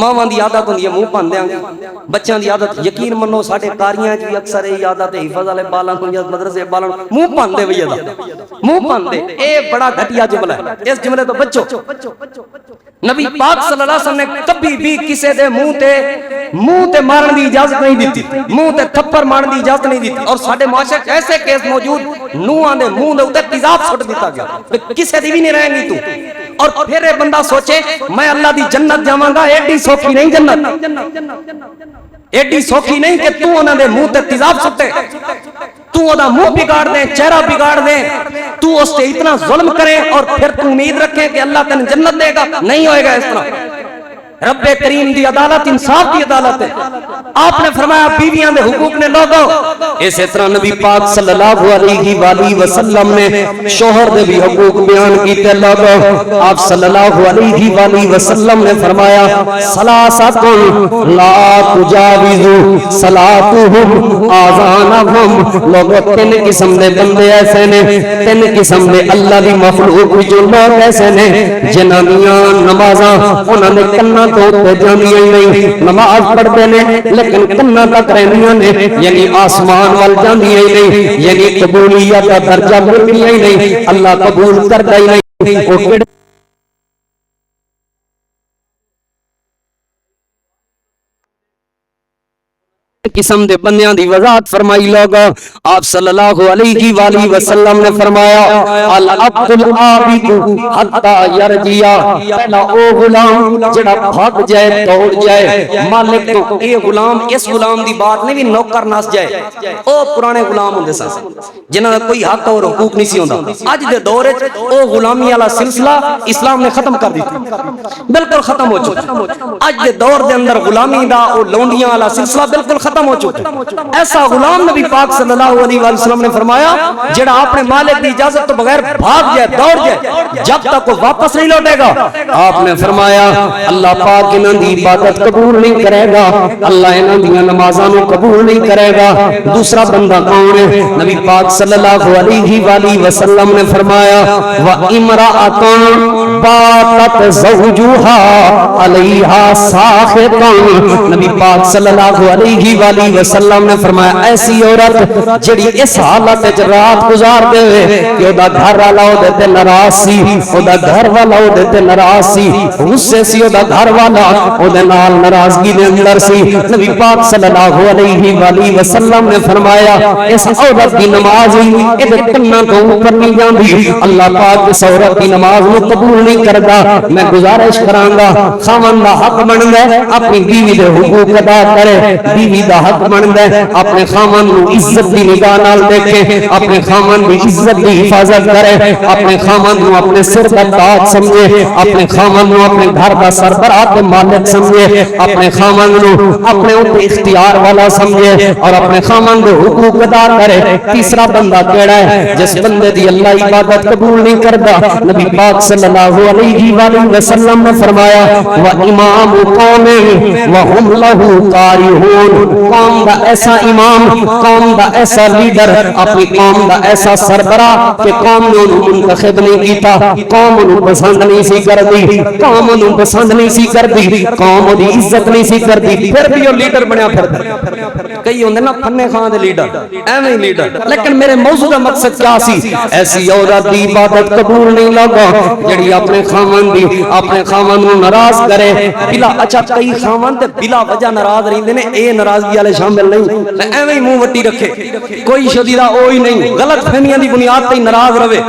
ماواں دی عادت ہوندی ہے منہ پن دیاں گے، بچیاں دی عادت یقین منو ساڈے قاریاں وچ اکثر یہ عادت ہے حفاظ والے بالاں کو یا مدرسے بالاں منہ پن دے وی منہ پن دے، اے بڑا گھٹیا جملہ ہے، اس جملے تو بچو۔ نبی پاک صلی اللہ علیہ وسلم نے کبھی بھی کسی دے منہ تے مارن دی اجازت نہیں دیتی، منہ تے تھپڑ مارن دی اجازت نہیں دیتی۔ اور ساڈے معاشرے ایسے کیس موجود نوہاں دے منہ دے اوتے تیزاب سٹ دیتا گیا کسے دی بھی نہیں رہیں گی تو، اور پھر یہ بندہ سوچے میں اللہ دی جنت جاواں گا، ایڈی سوکھی نہیں جنت، ایڈی سوکھی نہیں کہ تو انہاں دے منہ تے تیزاب سٹے، تو اودا منہ بگاڑ دے، چہرہ بگاڑ دے، تو اس سے اتنا ظلم کرے اور پھر تو امید رکھے کہ اللہ تن جنت دے گا، نہیں ہوئے گا اس طرح۔ رب کریم دی عدالت انصاف دی عدالت ہے. آپ نے فرمایا بیویاں دے حقوق نے لوگو اسی طرح نبی پاک صلی اللہ علیہ وآلہ وسلم نے شوہر دے بھی حقوق بیان کیتے لوگو. آپ صلی اللہ علیہ وآلہ وسلم نے فرمایا ثلاثۃ لا تجاوز صلاتهم آذانهم. لوگو تین قسم دے بندے ایسے نے, تین قسم دے اللہ دی مخلوق جو لوگ ایسے نے جنانیاں نمازاں انہاں نے کناں تو تے جاندیاں نہیں, نماز پڑھتے نے لیکن کناں تک رہندیاں نے, یعنی آسمان وال جاندیاں ہی نہیں, یعنی قبولیت دا درجہ ملدیاں ہی نہیں, اللہ قبول کردا ہی نہیں. او قسم دے بندیاں دی وضاحت فرمائی لوگا. آپ صلی اللہ علیہ وآلہ وسلم نے فرمایا العبد العابد حتی یرجیا. پہلا او غلام جڑا بھاگ جائے دوڑ جائے مالک تو, اے غلام اس غلام دی بات نہیں بھی نوکر نس جائے. او پرانے غلام ہوندے سن جنہاں دا کوئی حق اور حقوق نہیں سی ہوندا. اج دے دور وچ او غلامی والا سلسلہ اسلام نے ختم کر دتا, بالکل ختم ہو چکا. اج دے دور دے اندر غلامی دا او لونڈیاں والا سلسلہ بالکل ختم ہو چکا. ایسا غلام نبی پاک صلی اللہ علیہ وسلم نے فرمایا جڑا اپنے مالک کی اجازت تو بغیر بھاگ جائے دوڑ جائے جب تک وہ واپس نہیں لوٹے گا, آپ نے فرمایا اللہ پاک انہاں دی عبادت قبول نہیں کرے گا, اللہ انہاں دی نمازاں نو قبول نہیں کرے گا. دوسرا بندہ کون ہے؟ نبی پاک صلی اللہ علیہ وآلہ وسلم نے فرمایا وَإِمْرَأَةٌ بَاتَتْ زَوْجُهَا عَلَيْهَا سَاخِطًا. نبی پاک صلی اللہ علیہ وآلہ وسلم نے فرمایا ایسی عورت جڑی اس حالت وچ رات گزار دے کہ او دا گھر والا او دے ناراض سی, او دا گھر والا او دے ناراض سی, غصے سی او دا گھر والا او دے نال ناراضگی دے اندر سی. نبی پاک صلی اللہ علیہ وآلہ وسلم نے فرمایا اس عورت دی نماز اے دے کناں تو اوپر نہیں جاندی, اللہ پاک اس عورت دی نماز نو قبول نہیں کردا. میں گزارش کراں گا خاوند دا حق بندا ہے اپنی بیوی دے حقوق ادا کرے, بیوی دا حق بندا ہے اپنے خاوند نو عزت دی نگاہ نال دیکھے, اپنے خاوند دی عزت دی حفاظت کرے, اپنے خاوند نو اپنے سر دا تاج سمجھے, اپنے خاوند نو اپنے گھر دا سربراہ تے مالک سمجھے, اپنے خاوند نو اپنے اوپر اختیار والا سمجھے اور اپنے خاوند دے حقوق ادا کرے. تیسرا بندہ کیڑا ہے جس بندے دی اللہ عبادت قبول نہیں کردا؟ نبی پاک صلی اللہ علیہ وآلہ وسلم نے فرمایا وَإِمَامُ قَوْمٍ وَهُمْ لَهُ كَارِهُونَ. قوم دا ایسا امام, قوم دا ایسا لیڈر, اپنی قوم دا ایسا سربراہ کہ قوم نے انہوں منتخب نہیں کیتا, قوم انہوں پسند نہیں سی کر دی, قوم انہوں پسند نہیں سی کر دی, قوم انہوں عزت نہیں سی کر دی, پھر بھی وہ لیڈر بنیا پھر دی. کئی ہوندے نا پھنے خان دے لیڈر, ایویں لیڈر. لیکن میرے موضوع دا مقصد کیا سی؟ ایسی عورت دی عبادت قبول نہیں لوگا جڑی اپنے خاوند دی اپنے خاوند نو ناراض کرے بلا. اچھا کئی خاوند تے بلا وجہ ناراض رہندے نے, اے ناراضگی والے شامل نہیں, ایویں ہی منہ وٹی رکھے کوئی شدیدہ اوہی نہیں, غلط فہمیاں دی بنیاد تے ناراض رہے,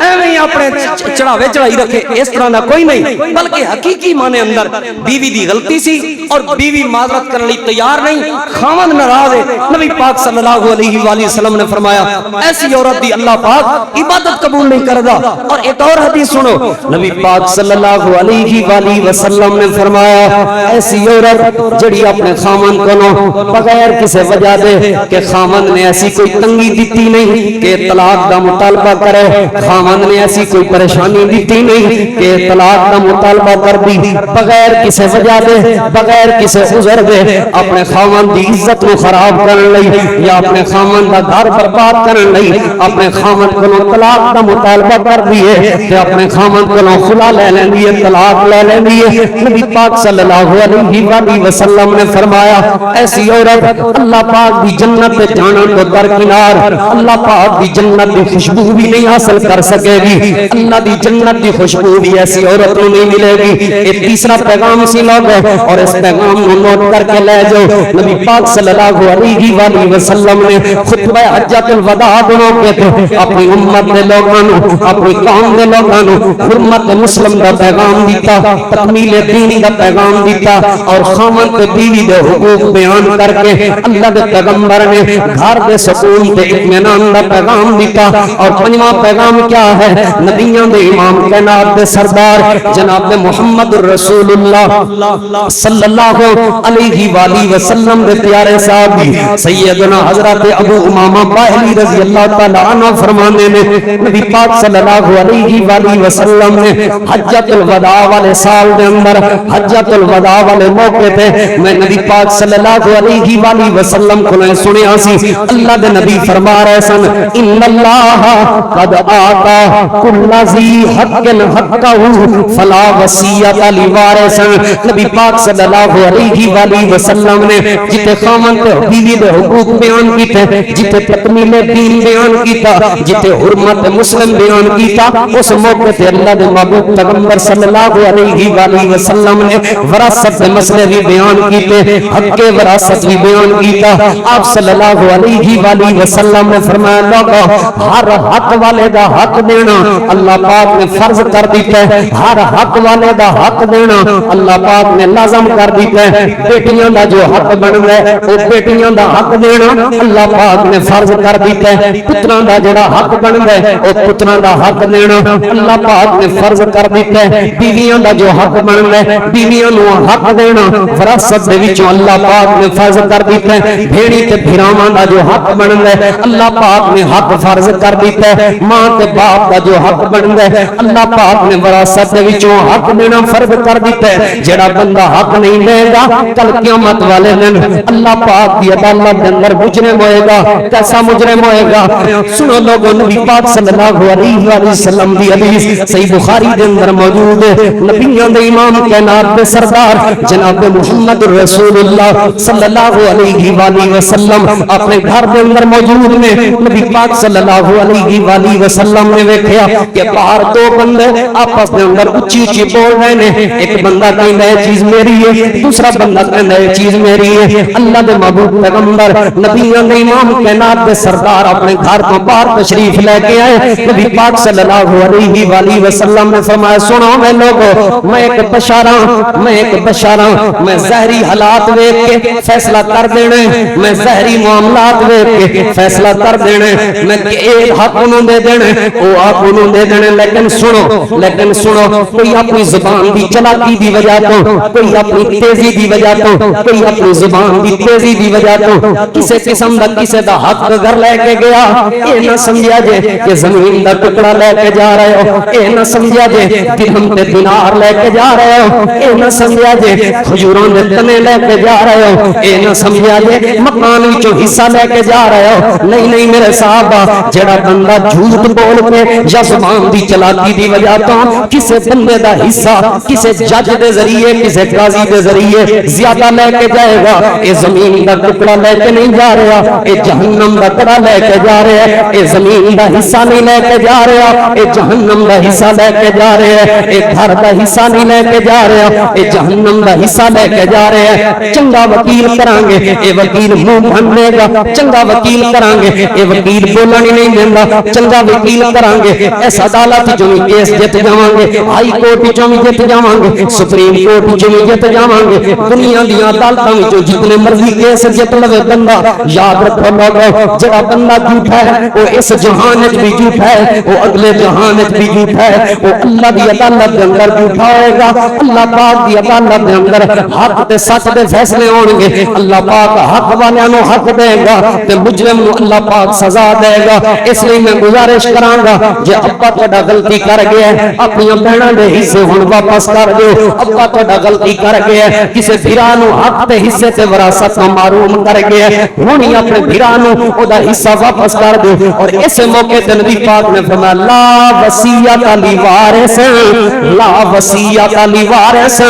ایویں ہی اپنے چڑھاوے چڑھائی رکھے, اس طرح دا کوئی نہیں. بلکہ حقیقی معنی اندر بیوی دی غلطی سی اور بیوی معذرت کرنے لئی تیار نہیں, خاوند ناراض ہے. نبی پاک صلی اللہ علیہ وآلہ وسلم نے فرمایا ایسی عورت دی اللہ پاک عبادت قبول نہیں کردا. اور ایک اور حدیث سنو, نبی پاک صلی اللہ علیہ وآلہ وسلم نے فرمایا ایسی عورت جڑی اپنے خاوند کو بغیر کسی وجہ دے کہ خاوند نے ایسی کوئی تنگی دیتی نہیں کہ طلاق دا مطالبہ کرے, خاوند نے ایسی کوئی پریشانی دیتی نہیں کہ طلاق دا مطالبہ کر دی, بغیر کسی وجہ دے بغیر کسی عذر دے اپنے خاوند دی عزت کو خراب کرن لئی یا اپنے خاوند دا گھر برباد کرن لئی اپنے خاوند کو طلاق دا مطالبہ کر دیے کہ اپنے خاوند کو خلا لے لیندی ہے, طلاق لے لیندی ہے. نبی پاک صلی اللہ علیہ وآلہ وسلم نے فرمایا ایسی عورت اللہ پاک دی جنت پہ جانا تو درکنار, اللہ پاک دی جنت دی خوشبو بھی نہیں حاصل کر سکے گی, اللہ دی جنت دی خوشبو بھی ایسی عورت کو نہیں ملے گی. یہ تیسرا پیغام سی لوگ ہے اور اس پیغام کو نوٹ کر کے لے جاؤ. نبی پاک صلی اللہ اللہ علیہ وآلہ وسلم نے خطبہ حجۃ الوداع دے موقع تے اپنی امت دے لوگاں نو اپنی قوم دے لوگاں نو حرمت مسلم دا پیغام دیتا تکمیل دین دا پیغام دیتا اور خاوند تے بیوی دے حقوق بیان کر کے اللہ دے پیغمبر نے گھر دے سکون تے اطمینان دا پیغام دیتا اور پنجواں پیغام کیا ہے نبیوں دے امام کائنات دے سردار جناب محمد رسول اللہ صلی اللہ علیہ وآلہ وسلم دے پیارے صحابی سیدنا حضرت ابو امامہ باہلی رضی اللہ تعالی عنہ فرمانے نے نبی پاک صلی اللہ علیہ وآلہ وسلم نے حجۃ الوداع والے سال دے اندر حجۃ الوداع والے موقع تے میں نبی پاک صلی اللہ علیہ وآلہ وسلم کو نے سنیا سی اللہ دے نبی فرما رہے سن ان اللہ قد آتا کل ذی حق حقہ فلا وصیت لوارث نبی پاک صلی اللہ علیہ وآلہ وسلم نے جتے خاوند تے بیوی دے حقوق بیان کیتے جتے تکمیل دین بیان کیتا جتے حرمت مسلم بیان کیتا اس موقع تے اللہ دے محبوب پیغمبر صلی اللہ علیہ وآلہ وسلم نے وراثت دے مسئلے بھی بیان کیتے حق وراثت بھی بیان کیتا آپ صلی اللہ علیہ وآلہ وسلم نے فرمایا لوگو ہر حق والے دا حق دینا اللہ پاک نے فرض کر دیتا ہے ہر حق والے دا حق دینا اللہ پاک نے لازم کر دیتا ہے بیٹیاں دا جو حق بن ہے وہ بیٹیاں دا حق دینا اللہ پاک نے فرض کر دیتا ہے پتراں دا جڑا حق بن ہے وہ پتراں دا حق دینا اللہ پاک نے فرض کر دیتا ہے بیویاں دا جو حق بن ہے بیویاں نو حق دینا وراثت دے وچوں اللہ پاک نے فرض کر دیتا ہے بھیڑی تے بھراواں دا جو حق بن ہے اللہ پاک نے حق فرض کر دیتا ہے ماں تے باپ دا جو حق بن ہے اللہ پاک نے وراثت دے وچوں حق دینا فرض کر دیتا ہے جڑا بندہ حق نہیں دے گا کل قیامت والے دن اللہ پاک دی عدالت دے اندر مجرم ہوئے گا کیسا مجرم ہوئے گا سنو لوگوں نبی پاک صلی اللہ علیہ وسلم دی حدیث صحیح بخاری دے اندر موجود ہے نبیوں دے امام کائنات دے سردار جناب محمد رسول اللہ صلی اللہ علیہ وآلہ وسلم اپنے گھر دے اندر موجود نے نبی پاک صلی اللہ علیہ وآلہ وسلم نے ویکھیا کہ باہر دو بندے آپس دے اندر اچھی اچھی بول رہے نے ایک بندہ کہندا ہے چیز میری ہے دوسرا بندہ کہندا ہے چیز میری ہے اللہ دے محبوب پیغمبر نبیوں دے امام کائنات دے سردار اپنے گھر تو باہر تشریف لے کے آئے نبی پاک صلی اللہ علیہ وآلہ وسلم نے فرمایا سنو میں لوگو میں ایک بشارا میں ظاہری حالات دیکھ کے فیصلہ کر دینا میں ظاہری معاملات دیکھ کے فیصلہ کر دینا میں ایک حق انہوں دے دینا وہ آپ انہوں دے دینا لیکن سنو کوئی اپنی زبان دی چلاکی دی وجہ تو کوئی اپنی تیزی دی وجہ تو کوئی اپنی زبان دی تیزی دی وجہ تو کسے قسم دا کسے دا حق گھر لے کے گیا اے نہ سمجھا جے کہ زمین دا ٹکڑا لے کے جا رہے ہو اے نہ سمجھا جے درہم تے دینار لے کے جا رہے ہو اے نہ سمجھا جے کھجوراں دے تنے لے کے جا رہے ہو اے نہ سمجھا جے مکان وچوں حصہ لے کے جا رہے ہو نہیں میرے صحابہ جڑا بندہ جھوٹ بول کے یا زبان دی چلاکی دی وجہ تو کسے بندے دا حصہ کسے جج دے ذریعے کسے قاضی دے ذریعے زیادہ لے کے جائے گا اے زمین دا ٹکڑا لے کے نہیں جا رہا اے جہنم دا ٹکڑا لے کے جا رہا ہے اے زمین دا حصہ نہیں لے کے جا رہا اے جہنم دا حصہ لے کے جا رہا ہے اے گھر دا حصہ نہیں لے کے جا رہا اے جہنم دا حصہ لے کے جا رہا ہے چنگا وکیل کرانگے اے وکیل منہ بھن دے گا چنگا وکیل کرانگے اے وکیل بولن ہی نہیں دیندا چنگا وکیل کرانگے اس عدالت جو کیس جت جاواں گے ہائی کورٹ چوں جت جاواں گے سپریم کورٹ چوں جت جاواں گے دنیا دی عدالتاں وچوں جتنے مرضی کیس جت لوے بندہ یاد رکھو لوگو جڑا بندہ جھوٹا ہے وہ اس جہان وچ بھی جھوٹا ہے وہ اگلے جہان وچ بھی جھوٹا ہے وہ اللہ دی عدالت دے اندر جھوٹا ہوئے گا اللہ پاک دی عدالت دے اندر حق تے سچ دے فیصلے ہون گے اللہ پاک حق والیاں نو حق دے گا تے مجرم نو اللہ پاک سزا دے گا اس لیے میں گزارش کراں گا جے ابا تہاڈا غلطی کر گیا ہے اپنی بہناں دے حصے ہن واپس کر دیو ابا تہاڈا غلطی کر گیا ہے کسے بھرا نو حق تے حصے تے وراثت تو محروم کر گیا ہے ہن ہی اپنے بھرا نو او دا حصہ واپس کر دیو اور اس موقع تے نبی پاک نے فرمایا لا وصیت لوارث لا وصیت لوارث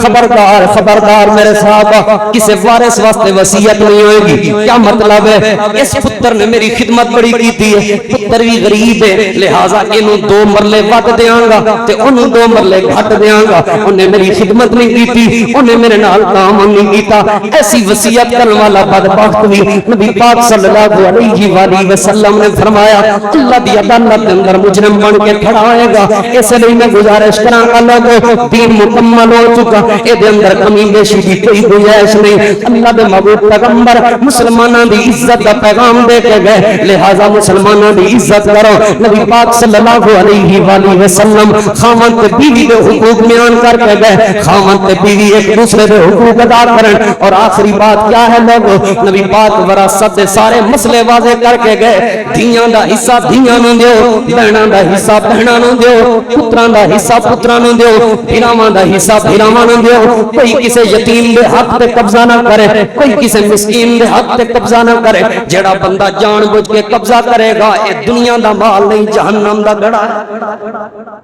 خبردار میرے صحابہ کسے وارث واسطے وصیت نہیں ہوئے گی کیا مطلب ہے اس پتر نے میری خدمت بڑی کیتی ہے پتر بھی غریب ہے لہذا اینو 2 مرلے ود دیاں گا تے اونوں 2 مرلے گھٹ دیاں گا اونے میری خدمت نہیں کیتی اونے میرے نال کام نہیں کیتا ایسی وصیت کرنے والا بدبخت بھی نبی پاک صلی اللہ علیہ وآلہ وسلم نے فرمایا اللہ دی عدالت کے اندر مجرم بن کے کھڑا ہوئے گا. اس لیے میں گزارش کراں گا لوگوں دین مکمل ہو چکا اے دے اندر کمی بیشی دی کوئی گنجائش نہیں. اللہ دے محبوب پیغمبر مسلماناں دی عزت دا پیغام دے کے گئے لہذا مسلماناں دی عزت کرو. نبی پاک صلی اللہ علیہ وآلہ وسلم خاوند تے بیوی دے حقوق بیان کر کے گئے. خاوند تے بیوی ایک دوسرے دے حقوق ادا کرن. اور آخری بات کیا ہے لوگوں نبی پاک وراثت دے سارے مسئلے واضح کر کے گئے. دھیاں دا حصہ دھیاں نوں دیو, بہناں دا حصہ بہناں نوں دیو, پتراں دا حصہ پتراں نوں دیو, بھراواں دا حصہ بھراواں نوں دیو. کوئی کسے یتیم دے حق تے قبضہ نہ کرے, کوئی کسے مسکین دے حق تے قبضہ نہ کرے. جڑا بندہ جان بوجھ کے قبضہ کرے گا اے دنیا دا مال نہیں جہنم دا گڑا ہے.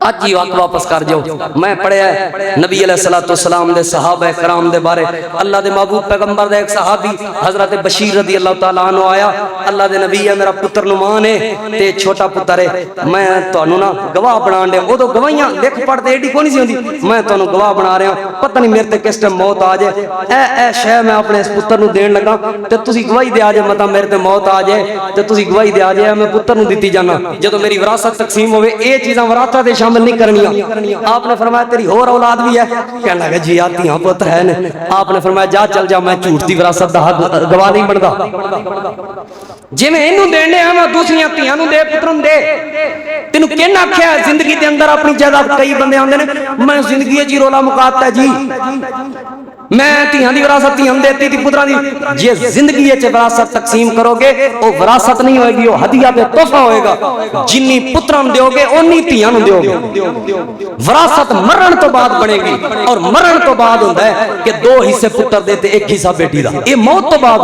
آج ہی وقت واپس کر جاؤ. میں پڑھیا ہے نبی علیہ السلام دے صحابہ کرام دے بارے. اللہ دے محبوب پیغمبر دے ایک صحابی حضرت بشیر رضی اللہ تعالیٰ عنہ آیا. اللہ دے نبی ہے میرا پتر نمان ہے تے چھوٹا پتر ہے, میں تانوں نا گواہ بنان دے. او تو گواہیاں لکھ پڑھ تے ایڈی کونی سی ہوندی, میں تانوں گواہ بنا رہا ہوں. پتہ نہیں میرے تے کس ٹائم موت آ جائے اے شے میں اپنے اس پتر نو دین لگا تے تسی گواہی دے آ جائے, مطلب میرے تے موت آ جائے تے تسی گواہی دے آ جائے میں پتر نو دتی جانا. جدوں میری وراثت تقسیم ہوے اے چیزاں وراثت دے شامل نہیں کرنیاں. آپ نے فرمایا تیری اور اولاد بھی ہے, کہنے لگا جی آتیاں پتر ہے نے. آپ نے فرمایا جا چل جا, میں جھوٹ دی وراثت دا گواہ نہیں بندا. جی میں اینو دینے ہاں میں دوسریاں تیاں نو دے پتروں دے. تینوں کہنا آکھیا ہے زندگی دے اندر اپنی جائیداد کئی بندے آندے نے میں زندگی جی رولا مکاتا ہے جی میں تیاں دی وراثت تیاں دیتی تھی پتراں دی. جی زندگی وچ وراثت تقسیم کرو گے او وراثت نہیں ہوئے گی, او ہدیہ تے تحفہ ہوئے گا. جنی پتراں دیو گے اونی تیاں نوں دیو گے. وراثت مرن تو بعد بنے گی اور مرن تو بعد ہوندا ہے کہ دو حصے پتر دے تے ایک حصہ بیٹی دا. اے موت تو بعد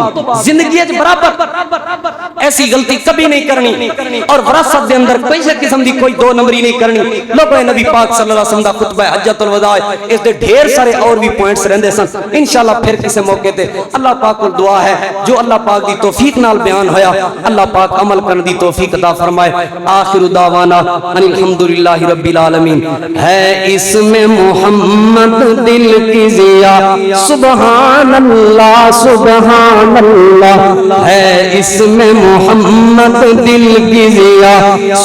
زندگی وچ برابر ایسی غلطی کبھی نہیں کرنی اور وراثت دے اندر کوئی قسم دی کوئی دو نمبری نہیں کرنی. لوگوں نبی پاک صلی اللہ علیہ وسلم دا خطبہ حجۃ الوداع اس دے ڈھیر سارے اور بھی پوائنٹس رہندے سن. انشاءاللہ پھر کسی موقع تے اللہ پاک کو دعا ہے جو اللہ پاک دی توفیق نال بیان ہویا اللہ پاک عمل کرنے دی توفیق عطا فرمائے. آخر دعوانا ان الحمدللہ رب العالمین. ہے اس میں محمد دل کی ضیا سبحان اللہ سبحان اللہ. ہے اس میں محمد دل کی ضیا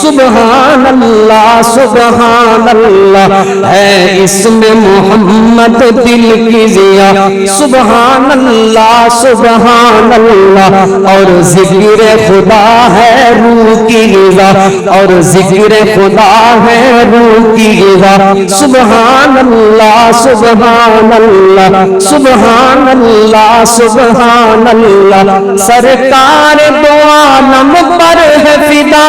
سبحان اللہ سبحان اللہ. ہے اس میں محمد دل کی ضیا سبحان اللہ سبحان اللہ. اور ذکر خدا ہے روح کی غذا, اور ذکر خدا ہے روح کی غذا. سبحان اللہ سبحان اللہ سبحان اللہ سبحان اللہ. سرکار دو عالم پر ہے فدا,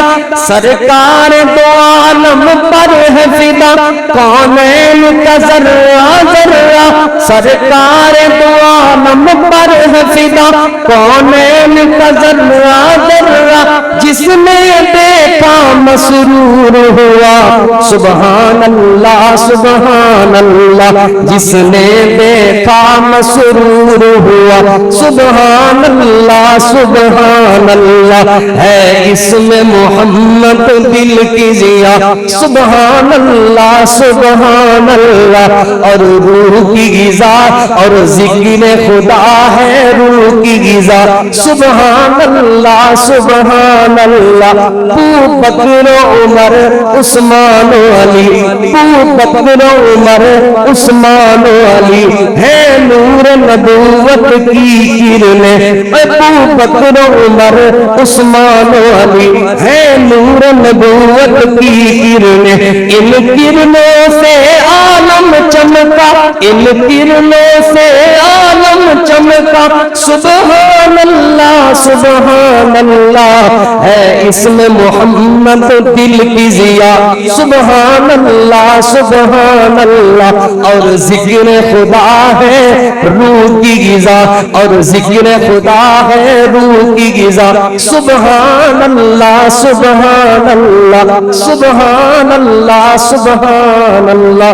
سرکار دو عالم پر ہے فدا. کونین کا ذرہ ذرہ سرکار دو عالم پر ہے فدا. کونین کا ذرہ ذرہ جس نے دیکھا مسرور ہوا سبحان اللہ سبحان اللہ. جس نے دیکھا مسرور ہوا سبحان اللہ سبحان اللہ. ہے اس میں محمد دل کی ضیا سبحان اللہ سبحان اللہ. اور روح کی غذا اور ذکر خدا ہے روح کی غذا سبحان اللہ سبحان اللہ. ابو بکر عمر عثمان و علی, ابو بکر عمر عثمان و علی ہے نور نبوت کی کرنیں. ابو بکر عمر عثمان و علی ہے نور نبوت کی کرنیں. ان کرنوں سے عالم چمکا, ان کرنوں سے عالم چمکا سبحان اللہ سبحان اللہ. ہے اس میں محمد دل کی ضیا سبحان اللہ سبحان اللہ. اور ذکر خدا ہے روح کی غذا, اور ذکر خدا ہے روح کی غذا سبحان اللہ سبحان اللہ سبحان اللہ سبحان اللہ.